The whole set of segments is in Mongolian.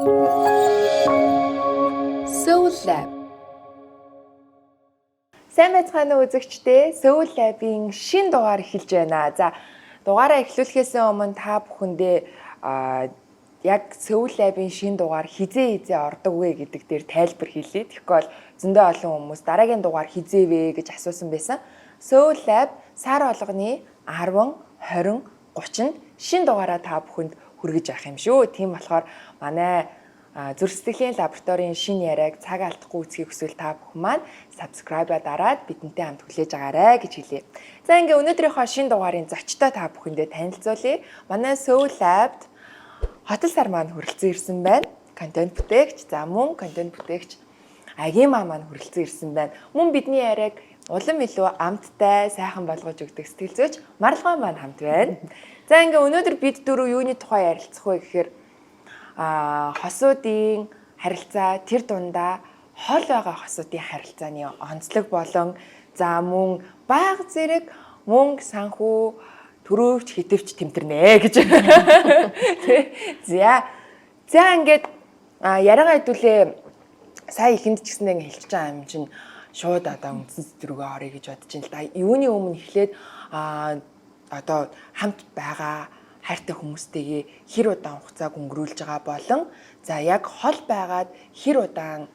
Soul Lab. Сайн байцгаана уу үзэгчдээ. Soul Lab-ийн шинэ дугаар эхэлж байна. За, дугаараа эхлүүлэхээс өмнө та бүхэндээ яг Soul Lab-ийн шинэ дугаар хизээ ордог вэ гэдэг дээр тайлбар хийлээ. Тэгэхгүй бол зөндөө олон хүмүүс дараагийн дугаар хизээ вэ гэж асуусан байсан. Soul Lab сар болгоны 10, 20, 30-нд шинэ дугаараа та бүхэнд хүргэж явах юм шүү. Тийм болохоор манай зүрх сэтгэлийн лабораторийн шинэ яриаг цаг алдахгүй үзхийг хүсвэл та бүхэн маань subscribe-а дараад бидэнтэй хамт хүлээж агаарай гэж хэлье. За ингээ өнөөдрийнхөө шинэ дугаарын зочтой та бүхэндээ танилцуулъя. Манай Soul Lab-д хотол сар маань хүрэлцэн ирсэн байна. Контент бүтээгч, за мөн контент бүтээгч Агима маань хүрэлцэн ирсэн байна. Мөн бидний яриаг улам илүү амттай, сайхан болгож өгдөг сэтгэл зүйч Маргалгой маань хамт байна. За ингээ өнөөдөр бид дөрөв юуны тухай ярилцах вэ гэхээр хосуудын харилцаа, тэр дундаа хол байгаа хосуудын харилцааны онцлог болон за мөн баг зэрэг мөнгө, санхүү, төрөвч, хитвч тэмтэрнэ гэж. За ингээд яриагаа хэдүүлээ сая ихэнд ч гэсэндээ хэлчихэж байгаа юм чинь шууд одоо үндсэн зүтрүүгээ орё гэж бодож байна л да. Юуны өмнө эхлээд одоо хамт байгаа хайртай хүмүүстэйгээ хэр удаан хугацааг өнгөрүүлж байгаа болон за яг хол байгаад хэр удаан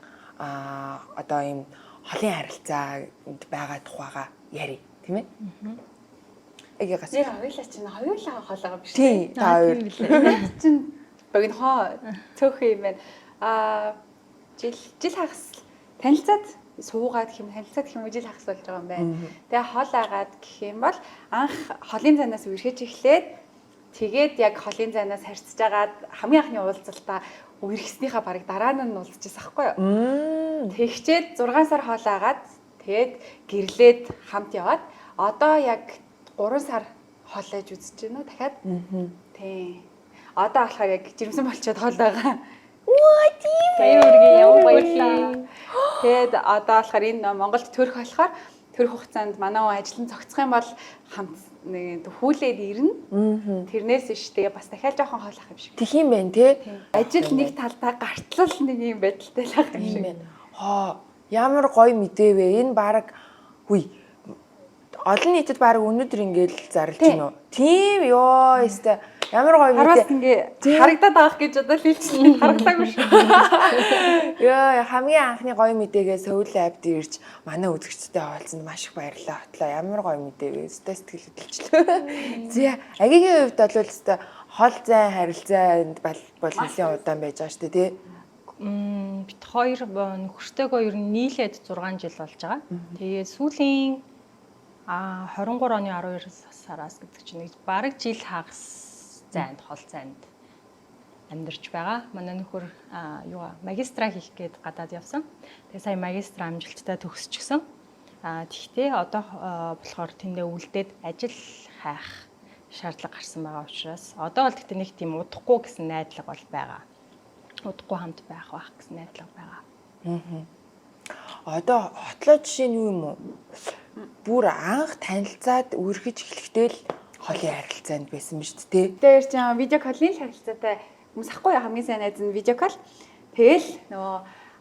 одоо ийм холын харилцаанд байгаа тухайга яри тийм ээ. Эгээс хоёулаа чинь хоёулаа хол байгаа биш тийм та хоёр чинь богино цөөхөн юм байна. Жил хагас танилцаад суугаад гэх юм танилцаад гэх юм жил хагас болж байгаа юм байна. Тэгээ хол агаад гэх юм бол анх холын занаас үргэлж эхлээд тэгээд яг холын занаас харьцаж агаад хамгийн анхны уулзалтаа үргэснийхаа бараг дараа нь уулзчихсан байхгүй юу. Тэгчээд 6 сар хол агаад тэгээд гэрлээд хамт яваад одоо яг 3 сар хол ээж үзэж байна уу дахиад. Тийм. Одоо болохоор яг жирэмсэн болчиход хол байгаа. Оо тийм ээ. Үргээ яваа баярлаа. Тэгээд одоо болохоор энэ Монголд төрөх болохоор төрөх хугацаанд манай хүн ажиллан зогцох юм бол хамт нэг хүлээд ирнэ. Тэрнээс биш тэгээ бас дахиад жоохон хоолох юм шиг. Тэх юм байна тий. Ажил нэг талдаа гартлал нэг юм байдалтай л ах юм шиг байна. Ямар гоё мэдээ вэ? Энэ баг хүй олон нийтэд баг өнөөдөр ингээл зарлж байна уу? Тийм ёо өстө ямар гоё мэдээ. Хараас ингээ харагдаад авах гэж одоо хэлчихсэн харагдаагүй шүү. Яа хамгийн анхны гоё мэдээгээ Soul Lab-д ирж манай үзэгчтэй хаалцсанд маш их баярлалаа. Хотлоо ямар гоё мэдээ вэ? Өстө сэтгэл хөдлөлчлөө. За Агигийн хувьд бол өстө хол зайн харилцаанд бол нэлийн удаан байж байгаа шүү дээ тий. Бид хоёр нөхөртэйгөө ер нь нийлээд 6 жил болж байгаа. Тэгээд сүүлийн 23 оны 12 сараас гэдэг чинь нэг бараг жил хагас зайд хол зайд амьдарч байгаа. Манай нөхөр магистра хийх гээд гадаад явсан. Тэгээ сая магистра амжилттай төгсчихсөн. Тэгтээ одоо болохоор тэндээ үлдээд ажил хайх шаардлага гарсан байгаа учраас одоо бол тэгтээ нэг тийм удахгүй гэсэн найдлага бол байгаа. Удахгүй хамт байх гэсэн найдлага байгаа. Одоо хотлоо жишээ нь юу юм уу? Бүр анх танилцаад үргэлж эхлэхдээ л холын харилцаанд байсан биз дээ. Тэр чинь видео коллын харилцаатай хүмүүс ахгүй хамгийн сайн найз нь видео колл. Тэгэл нөгөө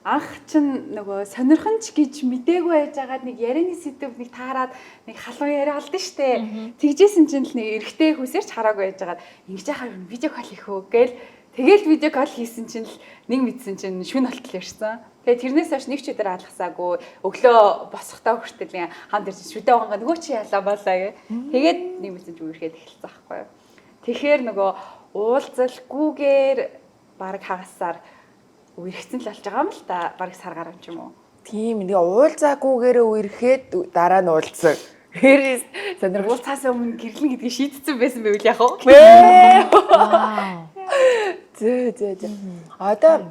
анх чинь нөгөө сонирхонч гэж мдээгүй байж байгаад нэг ярианы сэдв нэг таарад нэг халуун яриа болдсон штэ. Тэгжсэн чинь л нэг эргэтэй хүсэрч хараагүй байж байгаад ингэж яхаа видео колл хийх үү гээл тэгэл видео колл хийсэн чинь л нэг мэдсэн чинь шүн болтол ярьсан. Тэгээ тэрнээс хойш нэг ч өдөр алгасаагүй өглөө босохтаа хүртэл хамт ирж шүдэ угангаа нөгөө чи ялаа болоо гэ. Тэгээд нэг мэдсэн чинь үргэлжлээд эхэлсэн байхгүй юу. Тэгэхээр нөгөө уулзалгүйгээр баг хагасаар үерхсэн л болж байгаа юм л та баг сар гарав ч юм уу. Тийм нэг уулзаагүйгээр үерхэд дараа нь уулзсан. Хэрэг сонирхолцоос өмнө гэрлэн гэдгийг шийдсэн байсан байвал яах вэ? Зөө. Одоо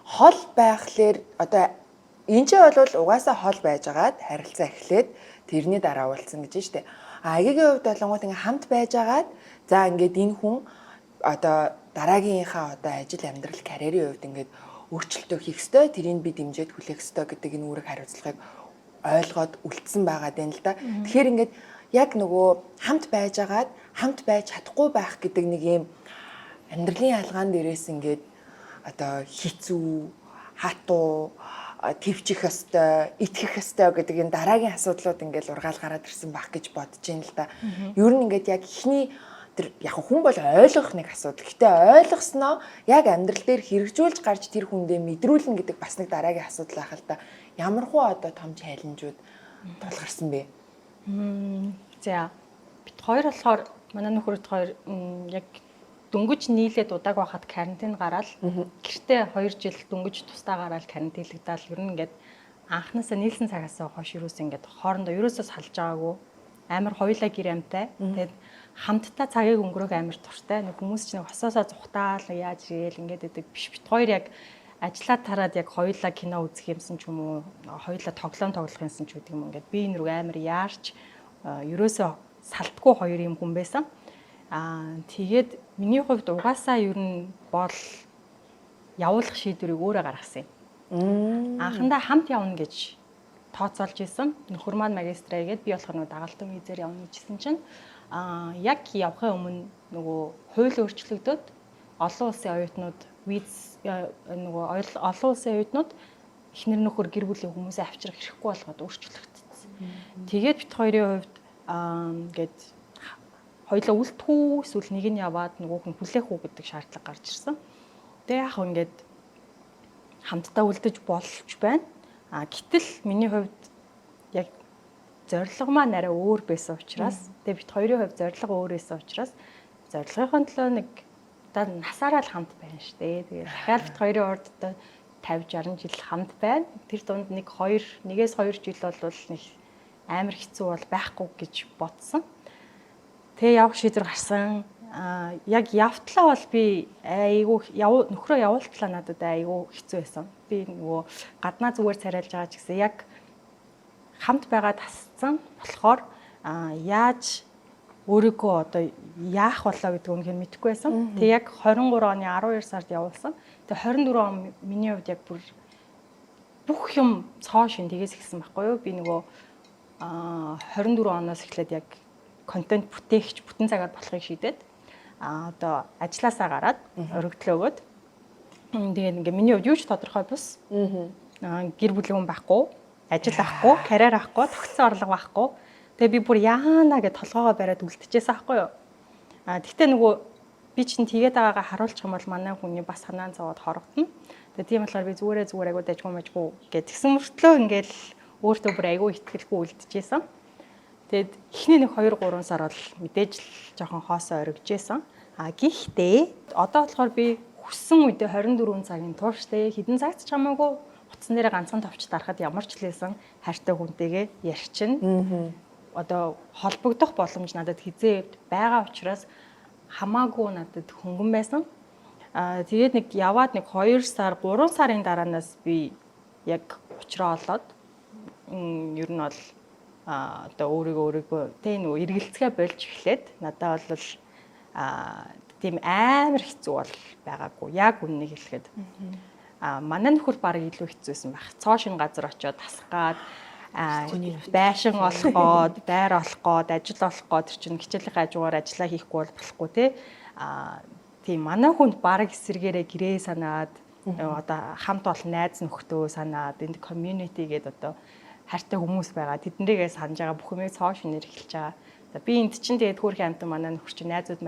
хол байхлаар одоо энэ ч бол угаасаа хол байжгаад харилцаа эхлээд тэрний дараа уулзсан гэж байна шүү дээ. Агигийн хувьд болонгууд ингээм хамт байжгаад за ингээд энэ хүн одоо дараагийнхаа одоо ажил амьдрал карьерийн хувьд ингээд өөрчлөлтөө хийх ёстой, тэрийг би дэмжиж хүлээх ёстой гэдэг энэ үүрэг хариуцлагыг ойлгоод үлдсэн байгаа юм л да. Тэгэхээр ингээд яг нөгөө хамт байжгаад хамт байж чадахгүй байх гэдэг нэг юм амьдралын ялгаан дээрээс ингээд одоо хэцүү, хатуу, твчих ёстой, итгэх ёстой гэдэг энэ дараагийн асуудлууд ингээд ургаал гараад ирсэн байх гэж бодож байна л да. Ер нь ингээд яг ихний тэр яг хүн бол ойлгох нэг асуудал. Гэтэ ойлгосноо яг амьдрал дээр хэрэгжүүлж гарч тэр хүндээ мэдрүүлнэ гэдэг бас нэг дараагийн асуудал байх л да. Ямархуу одоо том чаленжууд тулгарсан бэ? За бид хоёр болохоор манай нөхөрт хоёр яг дөнгөж нийлээд удааг байхад карантин гараад гэртээ 2 жил дөнгөж тусдаа гараад карантинлэгдээл ер нь ингээд анхнаасаа нийлсэн цагаас хойш юус ингээд хоорондоо ерөөсөө салж байгаагүй амар хоёулаа гэр амтай. Тэгээд хамтдаа цагийг өнгөрөөх амар туртай. Нэг хүмүүс чинь хосоосоо зүхтаал яаж ирээл ингээд идэг биш. Бид хоёр яг ажиллаа тараад яг хоёулаа кино үзэх юмсан ч юм уу, хоёулаа тоглох юмсан ч гэдэг юм ингээд би энэ рүү амар яарч ерөөсөө салтгүй хоёр юм хүн байсан. Тэгээд миний хувьд угаасаа ер нь бол явуулах шийдвэрийг өөрөө гаргасан юм. Анхандаа хамт явна гэж тооцоолж исэн. Нөхөр маань магистраа игээд би болох нь дагалдсан визээр явна гэжсэн чинь яг явахын өмнө нөгөө хууль өөрчлөгдөд олон улсын оюутнууд виз нөгөө олон улсын оюутнууд эхнэр нөхөр гэр бүлийн хүмүүсээ авчрах хэрэггүй болгоод өөрчлөгдсөн. Тэгээд бит хоёрын хувьд ингээд хоёулаа үлдэхүү эсвэл нэг нь яваад нөгөөх нь хүлээх үү гэдэг шаардлага гарч ирсэн. Тэгээ яг ингээд хамтдаа үлдэж болж байна. Гэтэл миний хувьд яг зорилго маань арай өөр байсан учраас тэгээ бит хоёрын хувьд зорилго өөр байсан учраас зорилгын төлөө нэг одоо насаараа л хамт байна шүү дээ. Тэгээ дахиад бит хоёрын урд одоо 50 60 жил хамт байна. Тэр дунд нэгээс 2 жил бол нэг амар хэцүү бол байхгүй гэж бодсон. Тэгээ явах шийдвэр гарсан. Яг явтлаа бол би айгүй нөхрөө явуултлаа надад айгүй хэцүү байсан. Би нөгөө гаднаа зүгээр царайлж байгаа ч гэсэн яг хамт байгаа тасцсан болохоор яаж өөрийгөө одоо яах болоо гэдэг үнээр мэдэхгүй байсан. Тэгээ яг 23 оны 12 сард явуулсан. Тэгээ 24 он миний хувьд яг бүх юм цоо шин тгээс эхэлсэн байхгүй юу? Би нөгөө 24 оноос эхлээд яг контент бүтээгч бүтэн цагаар болохыг шийдээд одоо ажилласаа гараад өргөдлөө өгөөд тэгээд ингээ миний хувьд юу ч тодорхой бус гэр бүлийн хүн байхгүй, ажил авахгүй, карьер авахгүй, тогтсон орлого байхгүй. Тэгээ би бүр яана гэж толгоогоо бариад үлдчихсэн байхгүй юу? Тэгтээ нөгөө би чинь тэгээд байгаагаа харуулчих юм бол манай хүний бас санаан зовоод хорогдно. Тэгээ тийм болохоор би зүгээр айгуу дайггүй мэжгүй гэж тэгсэн мөртлөө ингээл өөртөө бүр айгуу ихтгэлгүй үлдчихсэн. Тэгэд эхний нэг 2-3 сар бол мэдээж л жоохон хоосоо оргижсэн. Гэхдээ одоо болохоор би хүссэн үедээ 24 цагийн тууштай хідэн цагт ч хамаагүй утас нэрээ ганцхан товч дарахад ямар ч лээсэн хайртай хүнтэйгээ ярьчин. Одоо холбогдох боломж надад хизээ байгаа учраас хамаагүй надад хөнгөн байсан. Тэгээд нэг яваад нэг 2 сар 3 сарын дараанаас би яг уучраа олоод ер нь бол одоо өөрийгөө тэ нөгөө эргэлцгээ болж эхлээд надад бол тийм амар хэцүү бол байгаагүй. Яг үннийг хэлэхэд манай нөхөр баг илүү хэцүүсэн байх. Цоо шин газар очиод тасгаад байшин олоход, байр олоход, ажил олоход тэр чинь хичээлийн хажуугаар ажиллаа хийхгүй бол болохгүй те. Тийм манай хүнд баг эсэргээрээ гэрээ санаад одоо хамт олон найз нөхдөө санаад энэ community гэдэг одоо хайртай хүмүүс байгаа. Тэднэрийгээ санаж байгаа бүх юмыг цоо шинээр эхэлж байгаа. Би энд чинь тэгээд хөөрхөн амтан манай нөхөр чинь найзууд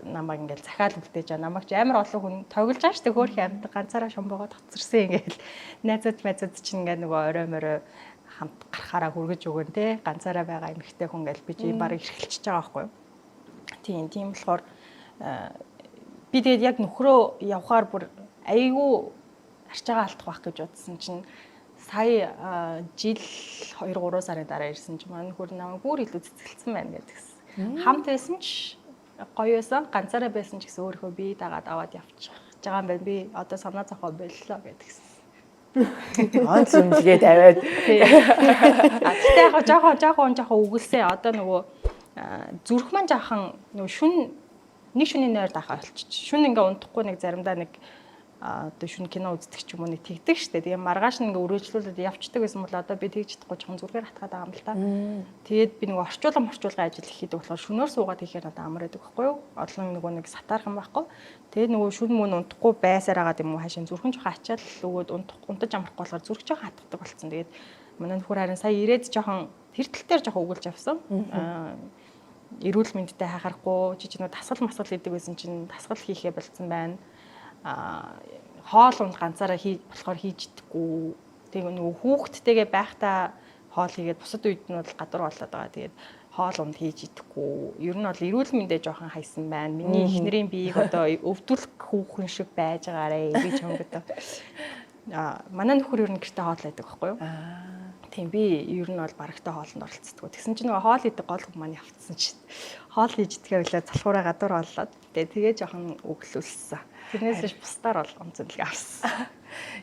намайг ингээл захиал үлдээж байгаа. Намайг ч амар олон хүн тоглож байгаа шүү дээ. Хөөрхөн амтан ганцаараа шомбогоо тоцорсон ингээл найзууд чинь ингээд нөгөө орой морой хамт гарахаараа хүргэж өгөн те. Ганцаараа байгаа эмэгтэй хүн ингээл би чи барыг эрхэлчихэж байгаа байхгүй юу. Тийм болохоор би тэгээд яг нөхрөө явхаар бүр айгүй харж байгаа алдах байх гэж бодсон чинь сая жил 2-3 сарын дараа ирсэн чинь манай нөхөр намайг бүр илүү цэцгэлсэн байна гэдгсэн. Хамт байсан ч гоё байсан, ганцаараа байсан ч гэсэн өөрийнхөө бие дагаад аваад явчих байгаа юм байна. Би одоо санаа зовхоо боллоо гэдгсэн. Онц юмлгээ тавиад. Тэгтээ яг жоохон өгүүлсэн. Одоо нөгөө зүрх маань жоохон нөгөө нэг шөнийн нойр дахаа болчих. Шүн ингээ унтахгүй нэг заримдаа нэг одоо шүн кино үздэг ч юм уу нэг тэгдэг штэ. Тэгээ маргааш нь ингээ үргэлжлүүлээд явцдаг гэсэн бол одоо би тэгж чадахгүй жоохон зүрхээр хатгаад байгаа юм л та. Тэгээд би нэг орчуулга ажил хийдэг болохоор шөнөөр суугаад хийхээр надад амар байдаг байхгүй юу? Олон нөгөө нэг сатаархан байхгүй. Тэгээд нөгөө шүн мөн унтахгүй байсаар агаад юм уу хашийн зүрхэн жоохон ачаал өгөөд унтаж амрахгүй болохоор зүрх жоохон хатдаг болсон. Тэгээд манай нөхөр харин сая ирээд жоохон тэр тал дээр жоохон өгүүлж авсан. Эрүүл мэндтэй хахарахгүй жижиг нэг дасгал масгал хийдэг байсан чинь дасгал хийхээ болцсон байна. Хоол унд ганцаараа болохоор хийж идэггүй. Тэгээ нөгөө хүүхдтэйгээ байхдаа хоол хийгээд бусад үед нь бол гадар болоод байгаа. Тэгээд хоол унд хийж идэггүй. Ер нь бол эрүүл мэндээ жоохон хайсан байна. Миний эхнэрийн биеийг одоо өвдүүлэх хүүхэн шиг байж байгаарэ би ч юм гэдэг. Манай нөхөр ер нь гэртээ хоол байдаг байхгүй юу? Тийм би ер нь бол барагтай хоолнд оролцдог. Тэгсэн чинь нөгөө хоол идэг гол хүмүүс маань явцсан чинь хоол хийж идгээ үлээ залхуураа гадуур болоод тэгээ жоохон өглөөлсөн. Тэрнээс биш бусдаар бол онцлог авсан.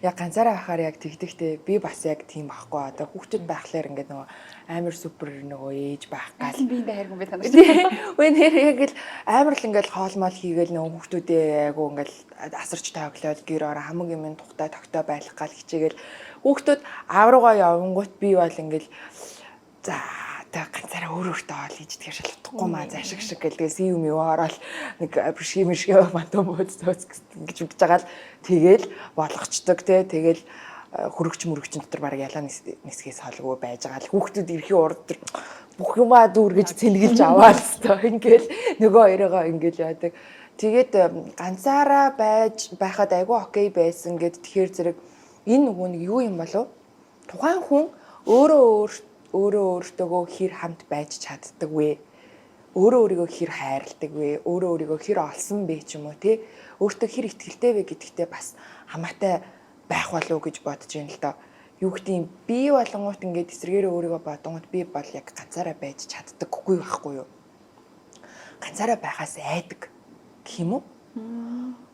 Яг ганцаараа байхаар яг тэгдэхтэй би бас яг тийм байхгүй. Одоо хүүхдүүд байхлаар ингээд нөгөө амар супер нөгөө ээж байх гал. Биендээ хайргүй би танаас. Үгүй нэр яг л амар л ингээд хоолмол хийгээл нөгөө хүүхдүүдээ айгу ингээд асарч тааглаад гэр ороо хамаг юм тухтай тогтой байх гал хичээгээл хүүхдүүд авруугаа явангуут би бол ингээд за та ганцаараа өөрөөртөө хоол хийж идэх шалдахгүй маа зашиг шиг гэлдгээс юм юу ороод нэг бишгимшгэ мантон бууц гэж үгж байгаа л тэгэл болгочдөг те тэгэл хөрөгч дотор баг ялаа нисгээс холгүй байж байгаа л хүүхдүүд ирэхийн урд бүх юмаа дүүргэж цэнгэлж аваад өстой ингээл нөгөө хоёроо ингээл яадаг тэгээд ганцаараа байхад айгүй окей байсан гэд тэгэхээр зэрэг энэ нөгөө нэг юу юм болов тухайн хүн өөртөөгөө хэр хамт байж чаддаг вэ? Өөрийгөө хэр хайрладаг вэ? Өөрийгөө хэр олсон бэ ч юм уу тий? Өөртөө хэр ихтгэлтэй вэ гэдэгтээ бас хамаатай байх болов уу гэж бодож байна л доо. Юу гэдгийг би болонгууд ингээд эсрэгээрээ өөрийгөө бодонгууд би бол яг ганцаараа байж чаддаггүй байхгүй юу? Ганцаараа байхаас айдаг гэх юм уу?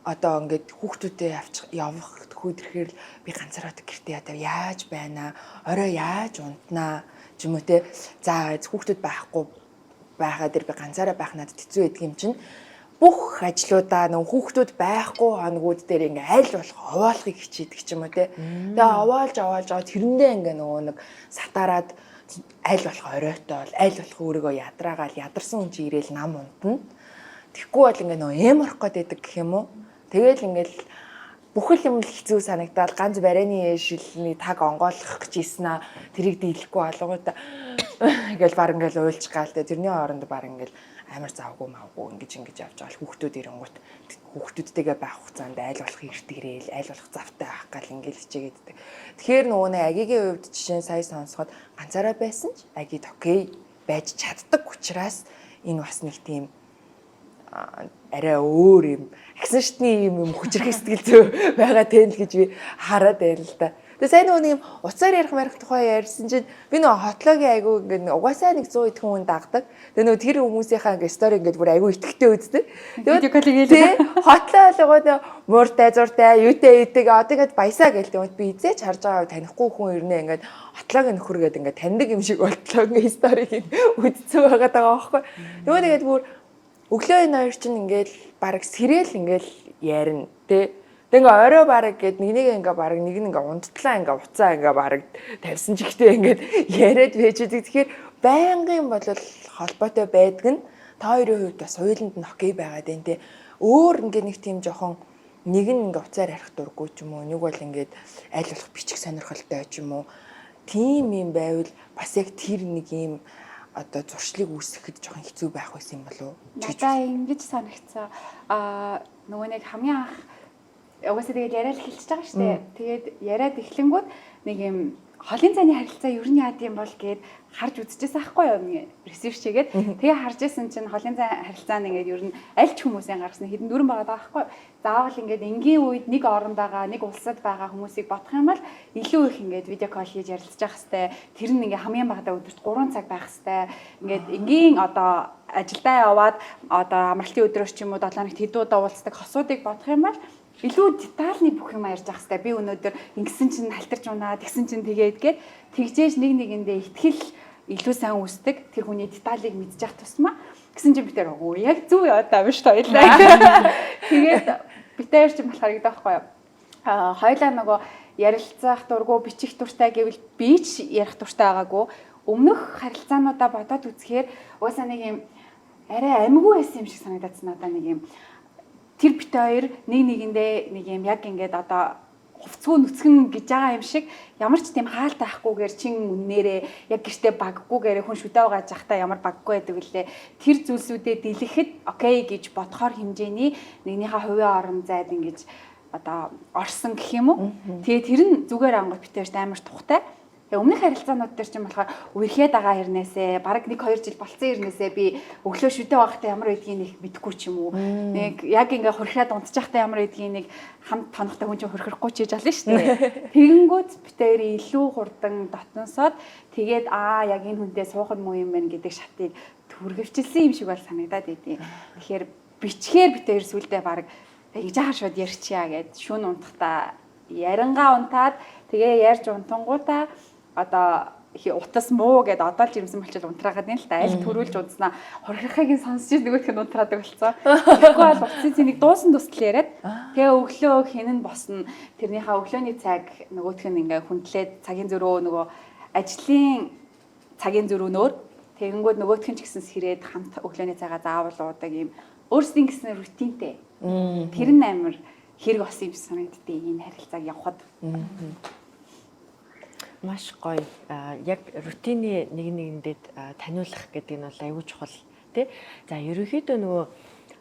Одоо ингээд хүүхдүүдээ явах хүйдэрэхээр би ганцаараа гэртээ яаж байна? Орой яаж унтнаа? Ч юм уу те. За хүүхдүүд байхгүй байхаа дээр би ганцаараа байх надад хэцүү байдаг юм чинь бүх ажлуудаа нөө хүүхдүүд байхгүй хоногуд дээр ингээ аль болох овоолохыг хичээдэг ч юм уу те. Тэгээ овоолж аваад тэрэндээ ингээ нөгөө нэг сатаарад аль болох оройтоо аль болох өөрийгөө ядраагаал ядарсан хүн чи ирээл нам унтна. Тэгэхгүй бол ингээ нөгөө эм орох гээд байдаг гэх юм уу. Тэгэл ингээл бүхэл юм хэцүү санагдаад ганц барайны шилний таг онгойлгох гэж ийснаа тэрийг дийлэхгүй болгоот ингээл баг ингээл уйлж гаалтай тэрний оронд баг ингээл амар завгүй мавгүй ингэж явж байгаа л хүүхдүүд ирэнгүүт хүүхдүүдтэйгээ байх хугацаанд аль болох эрт ирээл аль болох завтай байх гал ингээл хичээгээддэг. Тэгэхээр нөгөө нэг агигийн хувьд жишээ сая сонсоход ганцаараа байсан ч агид окей байж чаддаг учраас энэ бас нэг тийм арай өөр юм агсан шатны юм хүчрэх сэтгэл зүй байгаа тэн л гэж би хараад байна л да. Тэгээ сайн нөгөө юм уцаар ярих тухай ярьсан чинь би нөгөө хотлоогийн айгу ингээд угаасаа нэг 100 идэх хүн дагдаг. Тэгээ нөгөө тэр хүмүүсийнхаа ингээд стори ингээд бүр айгу итгэвтэй үздэг. Тэгээ хотлоо болгоод мууртай зуртай юутэй идэг одоо ингээд баясаа гэлтэй би эзээч харж байгаа танихгүй хүн ирнэ ингээд хотлоогийн нөхөр гээд ингээд таньдаг юм шиг болтлоо ингээд сториг үзсэн байгаа даа байхгүй. Нөгөө тэгээд бүр өглөө энэ хоёр чинь ингээд баг сэрэл ингээд ярина тий. Тэгээ ингээ орой бараг гээд нэг ингээ бараг нэг ингээ унттлаа ингээ уцаа ингээ бараг тавьсан ч ихтэй ингээ яриад байж байгаа. Тэгэхээр байнгын бол холбоотой байдаг нь та хоёрын хувьд бас хуйланд нь окей байгаад байна тий. Өөр ингээ нэг тийм жоохон нэг нь ингээ уцаар арих дурггүй ч юм уу. Нэг бол ингээ аль болох бичих сонирхолтой ч юм уу. Тийм юм байвал бас яг тэр нэг юм одоо зуршлыг үүсгэхэд жоохон хэцүү байх байсан юм болов уу? Надаа ингэж санагцсан. Нөгөө нэг хамгийн анх угаасаа тэгээд яриад эхэлчихэж байгаа шүү дээ. Тэгээд яриад эхлэнгүүт нэг юм холын цайны харилцаа ер нь яад юм бол гээд харж үзчихсэн аахгүй юу ресерч хийгээд тэгээ харж исэн чинь холын цай харилцаа нэгээд ер нь аль ч хүмүүсийн гаргасан хэдэн дөрөн байгаа аахгүй юу. Заавал ингээд энгийн үед нэг оронд байгаа нэг улсад байгаа хүмүүсийг бодох юм бол илүү их ингээд видео кол хийж ярилцаж явах хэвээр тэр нь ингээ хамгийн багадаа өдөрт 3 цаг байх хэвээр ингээд энгийн одоо ажилдаа яваад одоо амралтын өдрөөс ч юм уу 7 хоногт хэд удаа уулздаг хосуудыг бодох юм бол илүү детальны бүх юм ярьж явах хэвээр би өнөөдөр ингэсэн чинь халтарч унаа тэгсэн чинь тэгээд гээд тэгжээж нэг нэгэндээ итгэл илүү сайн үүсдэг тэр хүний деталийг мэдчих тусмаа гэсэн чинь битэр оо яг зөв яваад байгаа биш хоёлаа тэгээд битээр ч болохоор гэдэг байхгүй юу Хоёлаа нөгөө ярилцах дургу бичих дуртай гэвэл би ч ярих дуртай байгаагүй. Өмнөх харилцаануудаа бодоод үзэхээр угаасаа нэг юм арай амгүй байсан юм шиг санагдаад надаа нэг юм тэр бит хоёр нэг нэгэндээ нэг юм яг ингээд одоо хувцгүй нүцгэн гэж байгаа юм шиг ямар ч тийм хаалт байхгүйгээр чин үннээрээ яг гэртээ баггүйгээр хүн шүдээ угааж захтаа ямар баггүй байдаг үлээ тэр зүйлсүүдэд дэлгэхэд окей гэж бодохоор хэмжээний нэгнийхээ хувийн орон зайд ингэж одоо орсон гэх юм уу. Тэгээ тэр нь зүгээр ангууд битээрт амар тухтай. Тэгээ өмнөх харилцаанууд дээр чинь болохоор үерхэд байгаа хэрнээсээ бараг 1-2 жил болцсон хэрнээсээ би өглөө шүдээ байхдаа ямар байдгийг нэг мэдэхгүй ч юм уу. Нэг яг ингээ хурхираад унтчихтай ямар байдгийг нэг хамт тонохтой хүн чинь хурхихгүй ч жаална шүү дээ. Тэгэнгүүт битээр илүү хурдан дотносоод тэгээд яг энэ хүнтэй суухан муу юм байна гэдэг шатыг түргэвчилсэн юм шиг бол санагдаад байдیں۔ Тэгэхээр бичгээр битээр сүлдээ бараг жахар шууд ярьчихъя гэд шүүн унтахтаа ярангаа унтаад тэгээ ярьж унтангуудаа одоо утас муу гэд одоо л жирэмсэн болчиход унтраагаад юм л та аль төрүүлж унтснаа хорхихыг сонсож нөгөөх нь унтраадаг болсон. Тэгэхгүй бол утсын цэнийг дуусан тусдал яриад тэгээ өглөө хинэн босно тэрнийхээ өглөөний цаг нөгөөх нь ингээ хүндлээд цагийн зөрөө нөгөө ажлын цагийн зөрөөнөөр тэгэнгүүт нөгөөх нь ч гэсэн сэрээд хамт өглөөний цагаа заавал уудаг юм өөрсдийн гэсэн рутинтэй. Тэр нь амар хэрэг болсон юм санагддээ энэ харилцааг явахад. Маш гоё. Яг рутины нэг нэгэндээ таниулах гэдэг нь бол аюул чухал тий. За ерөнхийдөө нөгөө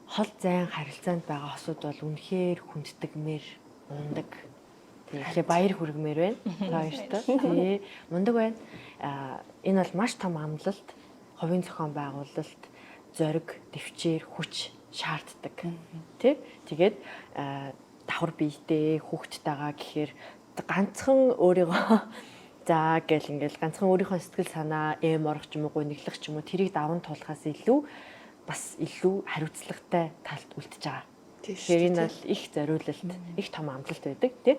хол зайн харилцаанд байгаа хосууд бол үнэхээр хүнддэгмээр мундаг. Тэгэхээр баяр хүргэмээр байна. Та хоёртой. Тий. Мундаг байна. Энэ бол маш том амлалт, хувийн зохион байгуулалт, зориг, дэвчээр, хүч шаарддаг. Тий. Тэгээд давхар биетэй хүүхдтэйгаа гэхээр ганцхан өөрийгөө за гэл ингээл ганцхан өөрийнхөө сэтгэл санаа орох ч юм уу гуниглах ч юм уу тэрийг даван туулахаас илүү бас илүү хариуцлагатай талд үлдэж байгаа. Тэгэхээр энэ бол их зориулалт, их том амлалт байдаг тий.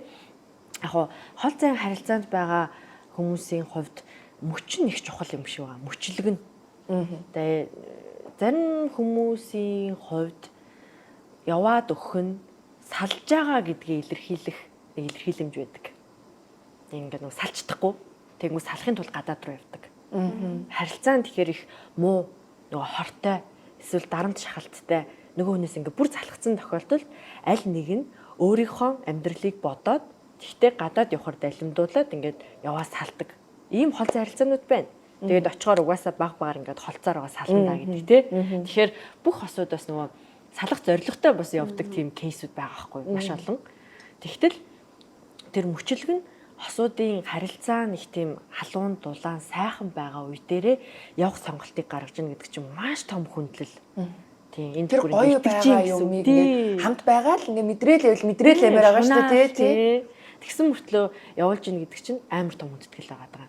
Яг хол зайн харилцаанд байгаа хүмүүсийн хувьд мөч нь их чухал юм шиг байгаа. Мөчлөг нь. Тэгээ зарим хүмүүсийн хувьд яваад өгөх нь салж байгаа гэдгийг илэрхийлэмж байдаг. Ингээд нэг салцдахгүй тэгмээ салахын тулд гадаад руу явдаг. Харилцаан тэгэхээр их муу нөгөө хортой эсвэл дарамт шахалттай нөгөө хүнээс ингээд бүр залхацсан тохиолдолд аль нэг нь өөрийнхөө амьдралыг бодоод тэгтээ гадаад явахаар далимдуулаад ингээд яваа салдаг. Ийм хол харилцаанууд байна. Тэгээд очихоор угаасаа баг багаар ингээд холцоор байгаа сална гэдэг тий. Тэгэхээр бүх хосууд бас нөгөө салах зорилготой бас явдаг тийм кейсүүд байгаа байхгүй маш олон. Тэгтэл тэр мөчлөг нь хосуудын харилцаа нэг тийм халуун дулаан сайхан байгаа үе дээрээ явах сонголтыг гаргаж ийн гэдэг чинь маш том хүндлэл. Тийм энэ тэр гоё байгаа юмыг ингээд хамт байгаа л ингээд мэдрээлэмээр байгаа шүү дээ тий. Тэгсэн мөртлөө явуулж ийн гэдэг чинь амар том хүндэтгэл байгаа даа.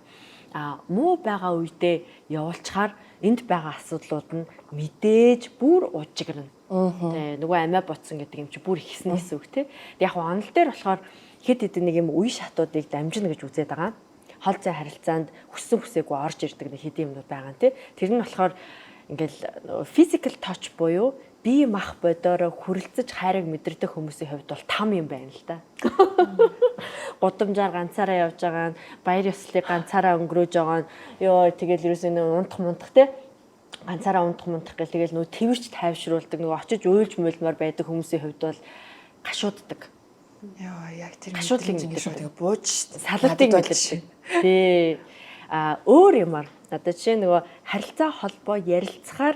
Муу байгаа үедээ явуулчихаар энд байгаа асуудлууд нь мэдээж бүр уужигрна. Тэ нөгөө амиа ботсон гэдэг юм чи бүр ихсэн гэсэн үг тий. Яг онол дээр болохоор хэд хэдэн нэг юм үе шатуудыг дамжина гэж үзээд байгаа. Хол зай харилцаанд хүссэн хүсээгүй орж ирдэг нэг хэдийн юмнууд байгаа нь тий. Тэр нь болохоор ингээл physical touch буюу бие мах бодороо хүрэлцэж хайрыг мэдэрдэг хүмүүсийн хувьд бол там юм байна л да. Гудамжаар ганцаараа явж байгаа нь баяр ёслолыг ганцаараа өнгөрөөж байгаа нь ёо тэгэл ерөөсөө унтах мунтах тий. Ганцаараа унтах гэл тэгэл нөгөө твэрч тайвшруулдаг нөгөө очиж уйлж муулмаар байдаг хүмүүсийн хувьд бол гашууддаг. Яа яг тэр гашуудлын ингэ шүү тэгээ бууж салалтыг мэдэрдэг. Тий. Өөр юмар одоо жишээ нөгөө харилцаа холбоо ярилцахаар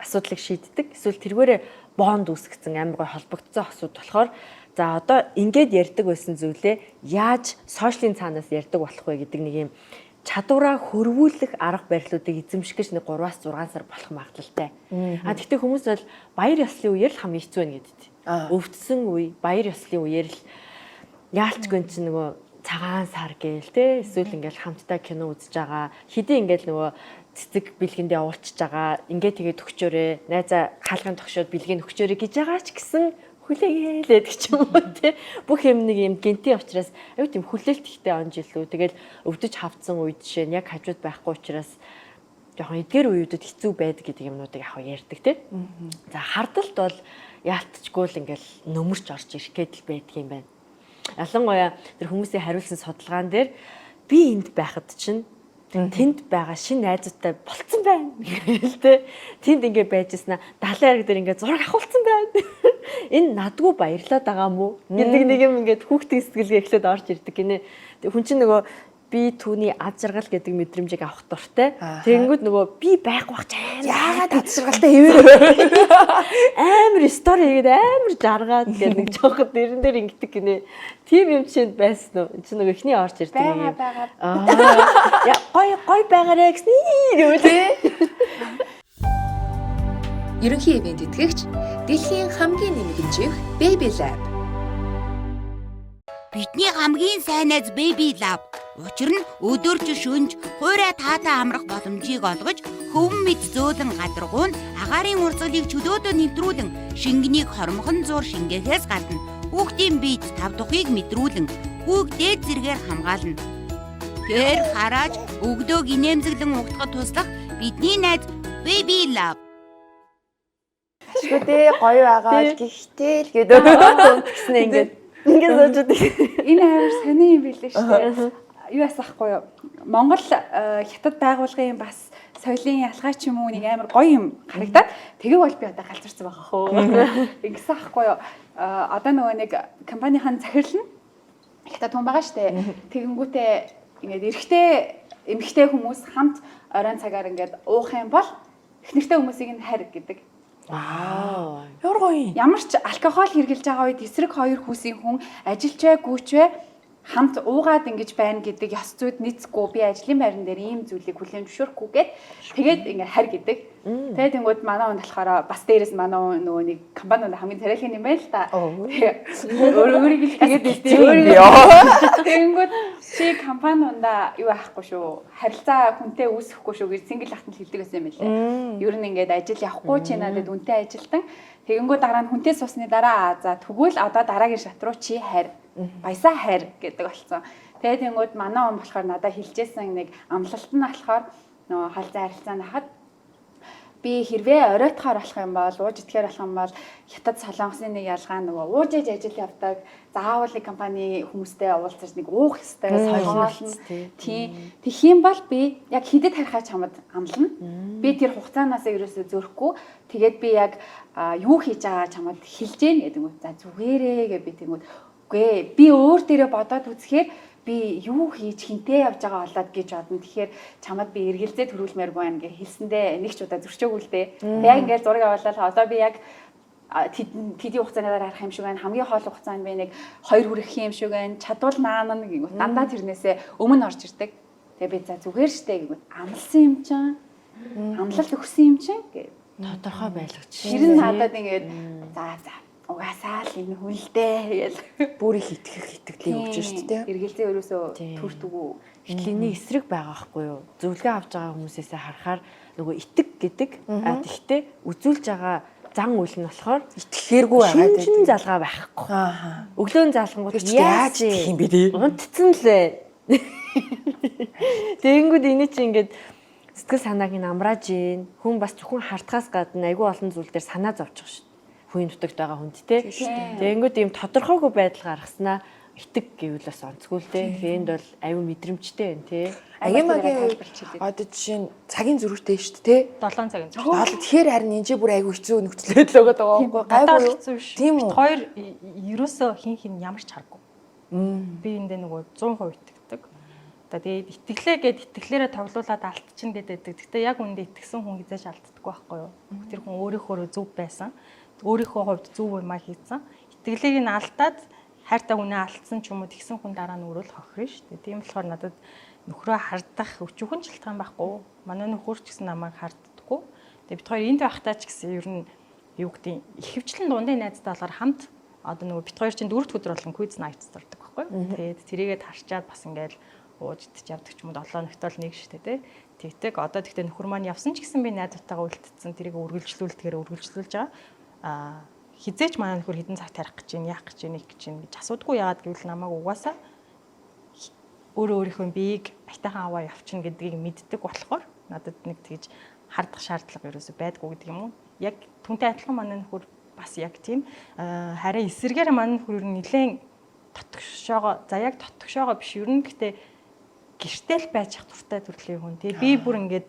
асуудлыг шийддэг. Эсвэл тэргээрээ бонд үүсгэсэн амар гой холбогдсон асуудал болохоор за одоо ингээд ярьдаг байсан зүйлээ яаж сошиалын цаанаас ярьдаг болох вэ гэдэг нэг юм чадвараа хөрвүүлэх арга барилуудыг эзэмших гэж нэг 3-6 сар болох магадлалтай. Тэгтээ хүмүүс бол баяр ёслолын үеэр л хамгийн хэцүү байна гэдэг. Өвдсөн үе, баяр ёслолын үеэр л яалчгүй чинь нөгөө цагаан сар гээл те эсвэл ингээл хамтдаа кино үзэж байгаа. Хэдий ингээл нөгөө цэцэг бэлгэндээ явуулчихж байгаа. Ингээ тэгээд өгчөөрэй. Найзаа хаалгын тогшоод бэлгийн өгчөөрэй гэж байгаа ч гэсэн хүлээгээд гэж юм уу те бүх юм нэг юм гинтийн учраас аюу тийм хүлээлт ихтэй он жилүү тэгэл өвдөж хавцсан үед жишээ нь яг хажууд байхгүй учраас жоохон эдгээр үеүүдэд хэцүү байдаг гэдэг юмнуудыг яг ярьдаг те за хардалт бол яалтчгүй л ингээл нөмөрч орж ирэх гээд л байдаг юм байна Ялангуяа тэр хүмүүсийн хариулсан судалгаан дээр би энд байхад чинь тэнд байгаа шинэ найзуудтай болцсон байна гэл тэ. Тэнд ингээ байжснаа 70 арга дээр ингээ зураг авахулсан байна. Энэ надгүй баярлаад байгаа мó гэдэг нэг юм ингээ хүүхдийн сэтгэлгээ эхлээд орж ирдэг гинэ. Хүн чинь нөгөө би түүний аз жаргал гэдэг мэдрэмжийг авах дуртай. Тэгэнгүүт нөгөө би байхгүй бах чам. Яагаад аз жаргалтай хэвээр амар стори хийгээд амар жаргаад гэдэг нэг жоохот нэрэн дээр ингэдэг гинэ. Тим юм чинь байсан уу? Энд чинь нөгөө ихний орж ирдэг юм. Яа гой байгаарэ гэсэн юм тий. Ерөнхий ивент итгэгч дэлхийн хамгийн нэмэгдэж Baby Lab. Бидний хамгийн сайн найз Baby Lab. Учир нь өдөрж шөнж хуурай таатай амрах боломжийг олгож хөвөн мэд зөөлөн гадаргуун агаарын урсгалыг чөлөөдөө нэвтрүүлэн шингэнийг хормхон зур шингээхээс гадна хүүхдийн биед тав тухыг мэдрүүлэн хүүгдээ зэргээр хамгаална. Тэр харааж өгдөөг инээмсэглэн угтахад туслах бидний найз Baby Lab. Шүдээ гоё байгаа л гэхдээ л гэдэг Тэгснэ ингээд сууж байдаг. Энэ амар сони юм билээ шүү дээ. Юу асахгүй юу? Монгол хятад байгууллагын бас соёлын ялгаа ч юм уу нэг амар гоё юм харагдаад тэгээ бол би одоо галзарсан байгаа хөө. Ингэсэн ахгүй юу? Одоо нөгөө нэг компанийн захирал нь хятад хүн байгаа шүү дээ. Тэгэнгүүтээ ингээд эмэгтэй хүмүүс хамт оройн цагаар ингээд уух юм бол эхнэртэй хүмүүсийг нь хайр гэдэг. Вау. Ямар гоё юм. Ямар ч алкогол хэрглэж байгаа үед эсрэг хоёр хүүсийн хүн ажилчвэ гүйчвэ хамт уугаад ингэж байна гэдэг ёс зүйд нийцэхгүй би ажлын байран дээр ийм зүйлийг хүлээн зөвшөөрөхгүйгээд тэгээд ингээ харь гэдэг. Тэгээд тэнгууд манай хүн болохоор бас дээрээс манай нөгөө нэг компаниуд хамгийн царайлын юм байл та. Өөрийг л тэгээд тэнгууд чи компаниунда юу аахгүй шүү. Харилцаа хүнтэй үүсэхгүй шүү гэж single ахтанд хэлдэг байсан юм байлээ. Ер нь ингээд ажил явахгүй чи надад үнтэй ажилтан. Тэгэнгүүт дараа нь хүнтэй суусны дараа за тэгвэл одоо дараагийн шат руу чи харь баясаа хайр гэдэг болсон. Тэгээд тэнгууд манай он болохоор надад хэлжсэн нэг амлалт нь болохоор нөгөө халзаа харилцаа нахад би хэрвээ оройтохоор болох юм бол ууж итгэхээр болох юм бол хятад солонгосын нэг ялгаа нөгөө ууж ээж ажил явдаг заавал нэг компани хүмүүстэй уулзаж нэг уух ёстой соёлно. Тийм. Тэгэх юм бол би яг хідэд харихаа чамд амлана. Би тэр хугацаанаас ерөөсөө зөрөхгүй. Тэгээд би яг юу хийж байгаа чамд хэлж гэн гэдэг нь. За зүгээрээ гэж би тэгмүүд үгүй би өөр дээрээ бодоод үзэхээр би юу хийж хинтээ явж байгаа болоод гэж бодно. Тэгэхээр чамд би эргэлзээ төрүүлмээр байна гэж хэлсэндээ нэг ч удаа зөрчөөгүй л дээ. Яг ингээд зураг аваалал одоо би яг тэдний хугацаанаар харах юм шиг байна. Хамгийн хоол хугацаанд би нэг 2 хүрэх юм шиг байна. Чадвал наана гингүүт дандаа тэрнээсээ өмнө орж ирдэг. Тэгээ би за зүгээр штэ гингүүт амлсан юм чинь. Амлалт өгсөн юм чинь гэ. Тодорхой байлгач. Тэр нь надад ингээд за угаасаа л энэ хүн л дээ гэж Бүрийг итгэлээ өгч шүү дээ. эргэлзээ ерөөсөө төртгөө. Эхлэний эсрэг байгаа байхгүй юу? Зөвлөгөө авч байгаа хүмүүсээс харахаар нөгөө итэг гэдэг тэгтээ үзүүлж байгаа зан үйл нь болохоор Итгэлээргүй байгаа гэдэг. шин залгаа байхгүй. Өглөө залгангууд яаж идэх юм бэ тий? Унтцсан лээ. Тэгэнгүүт энэ чинь ингээд сэтгэл санааг нь амрааж ийн. Хүн бас зөвхөн хартахаас гадна айгүй олон зүйл дээр санаа зовчих шүү. Хүн дутагт байгаа хүнд те. Тэгэнгүүт ийм тодорхойгүй байдал гаргаснаа итэг гэвэл бас онцгүй л те. Энд бол аюу мэдрэмжтэй байна те. Агимагийн одоо жишээ нь цагийн зөрүүтэй шүү дээ тий. 7 цагийн зөрүү. Тэгэхээр харин энэ бүр айгүй хэцүү нөхцөлөд л байгаа даа байхгүй гайгүй хэцүү биш. Тийм үү. Хоёр ерөөсөө хин ямар ч харахгүй. Би эндээ нөгөө 100% итгэдэг. Одоо тэгээд итгэлээ гэд итгэлээрээ тоглуулад алдчихна гэдэг. Гэхдээ яг үндэ итгэсэн хүн хизээж алддаггүй байхгүй юу? Тэр хүн өөрийнхөө зөв байсан. Өөрийнхөө хувьд зөв юмаа хийсэн. Итгэлийг нь алдаад хайртай хүнээ алдсан ч юм уу тэгсэн хүн дараа нь өөрөө л хохирно шүү дээ. Тийм болохоор надад нөхрөө хардах өчүүхэн шалтгаан байхгүй. Манай нөхөр ч гэсэн намайг харддаггүй. Тэгээ бид хоёр энд байхдаа ч гэсэн ер нь юу гэдэг ихэвчлэн дундын найзтай болохоор хамт одоо нөгөө бид хоёр чинь 4 дахь өдөр болгон quiz night зардаг байхгүй. Тэгээд тэрийгээ тарчаад бас ингээл ууж идэж явдаг ч юм уу 7 ногтол нэг шүү дээ. Тэгтэг одоо тэгтээ нөхөр маань явсан ч гэсэн би найзтайгаа үлдсэн тэрийг үргэлжлүүлж байгаа. Хизээч манай нөхөр хэдэн цаг тарих гэж байна, яах гэж байна, их гэж байна гэж асуудаггүй. Яагаад гэвэл намайг угаасаа өөрийнхөө биеийг айтайхан аваа явчихна гэдгийг мэддэг болохоор надад нэг тэгж хардах шаардлага ерөөсөй байдгүй гэдэг юм уу. Яг түнтэй адилхан манай нөхөр бас яг тийм харин эсэргээр манай нөхөр нэлээд дотгошоогоо за яг дотгошоогоо биш ер нь гэхдээ гэртэл байж ах туртай төрлийн хүн. Тэгээ би бүр ингээд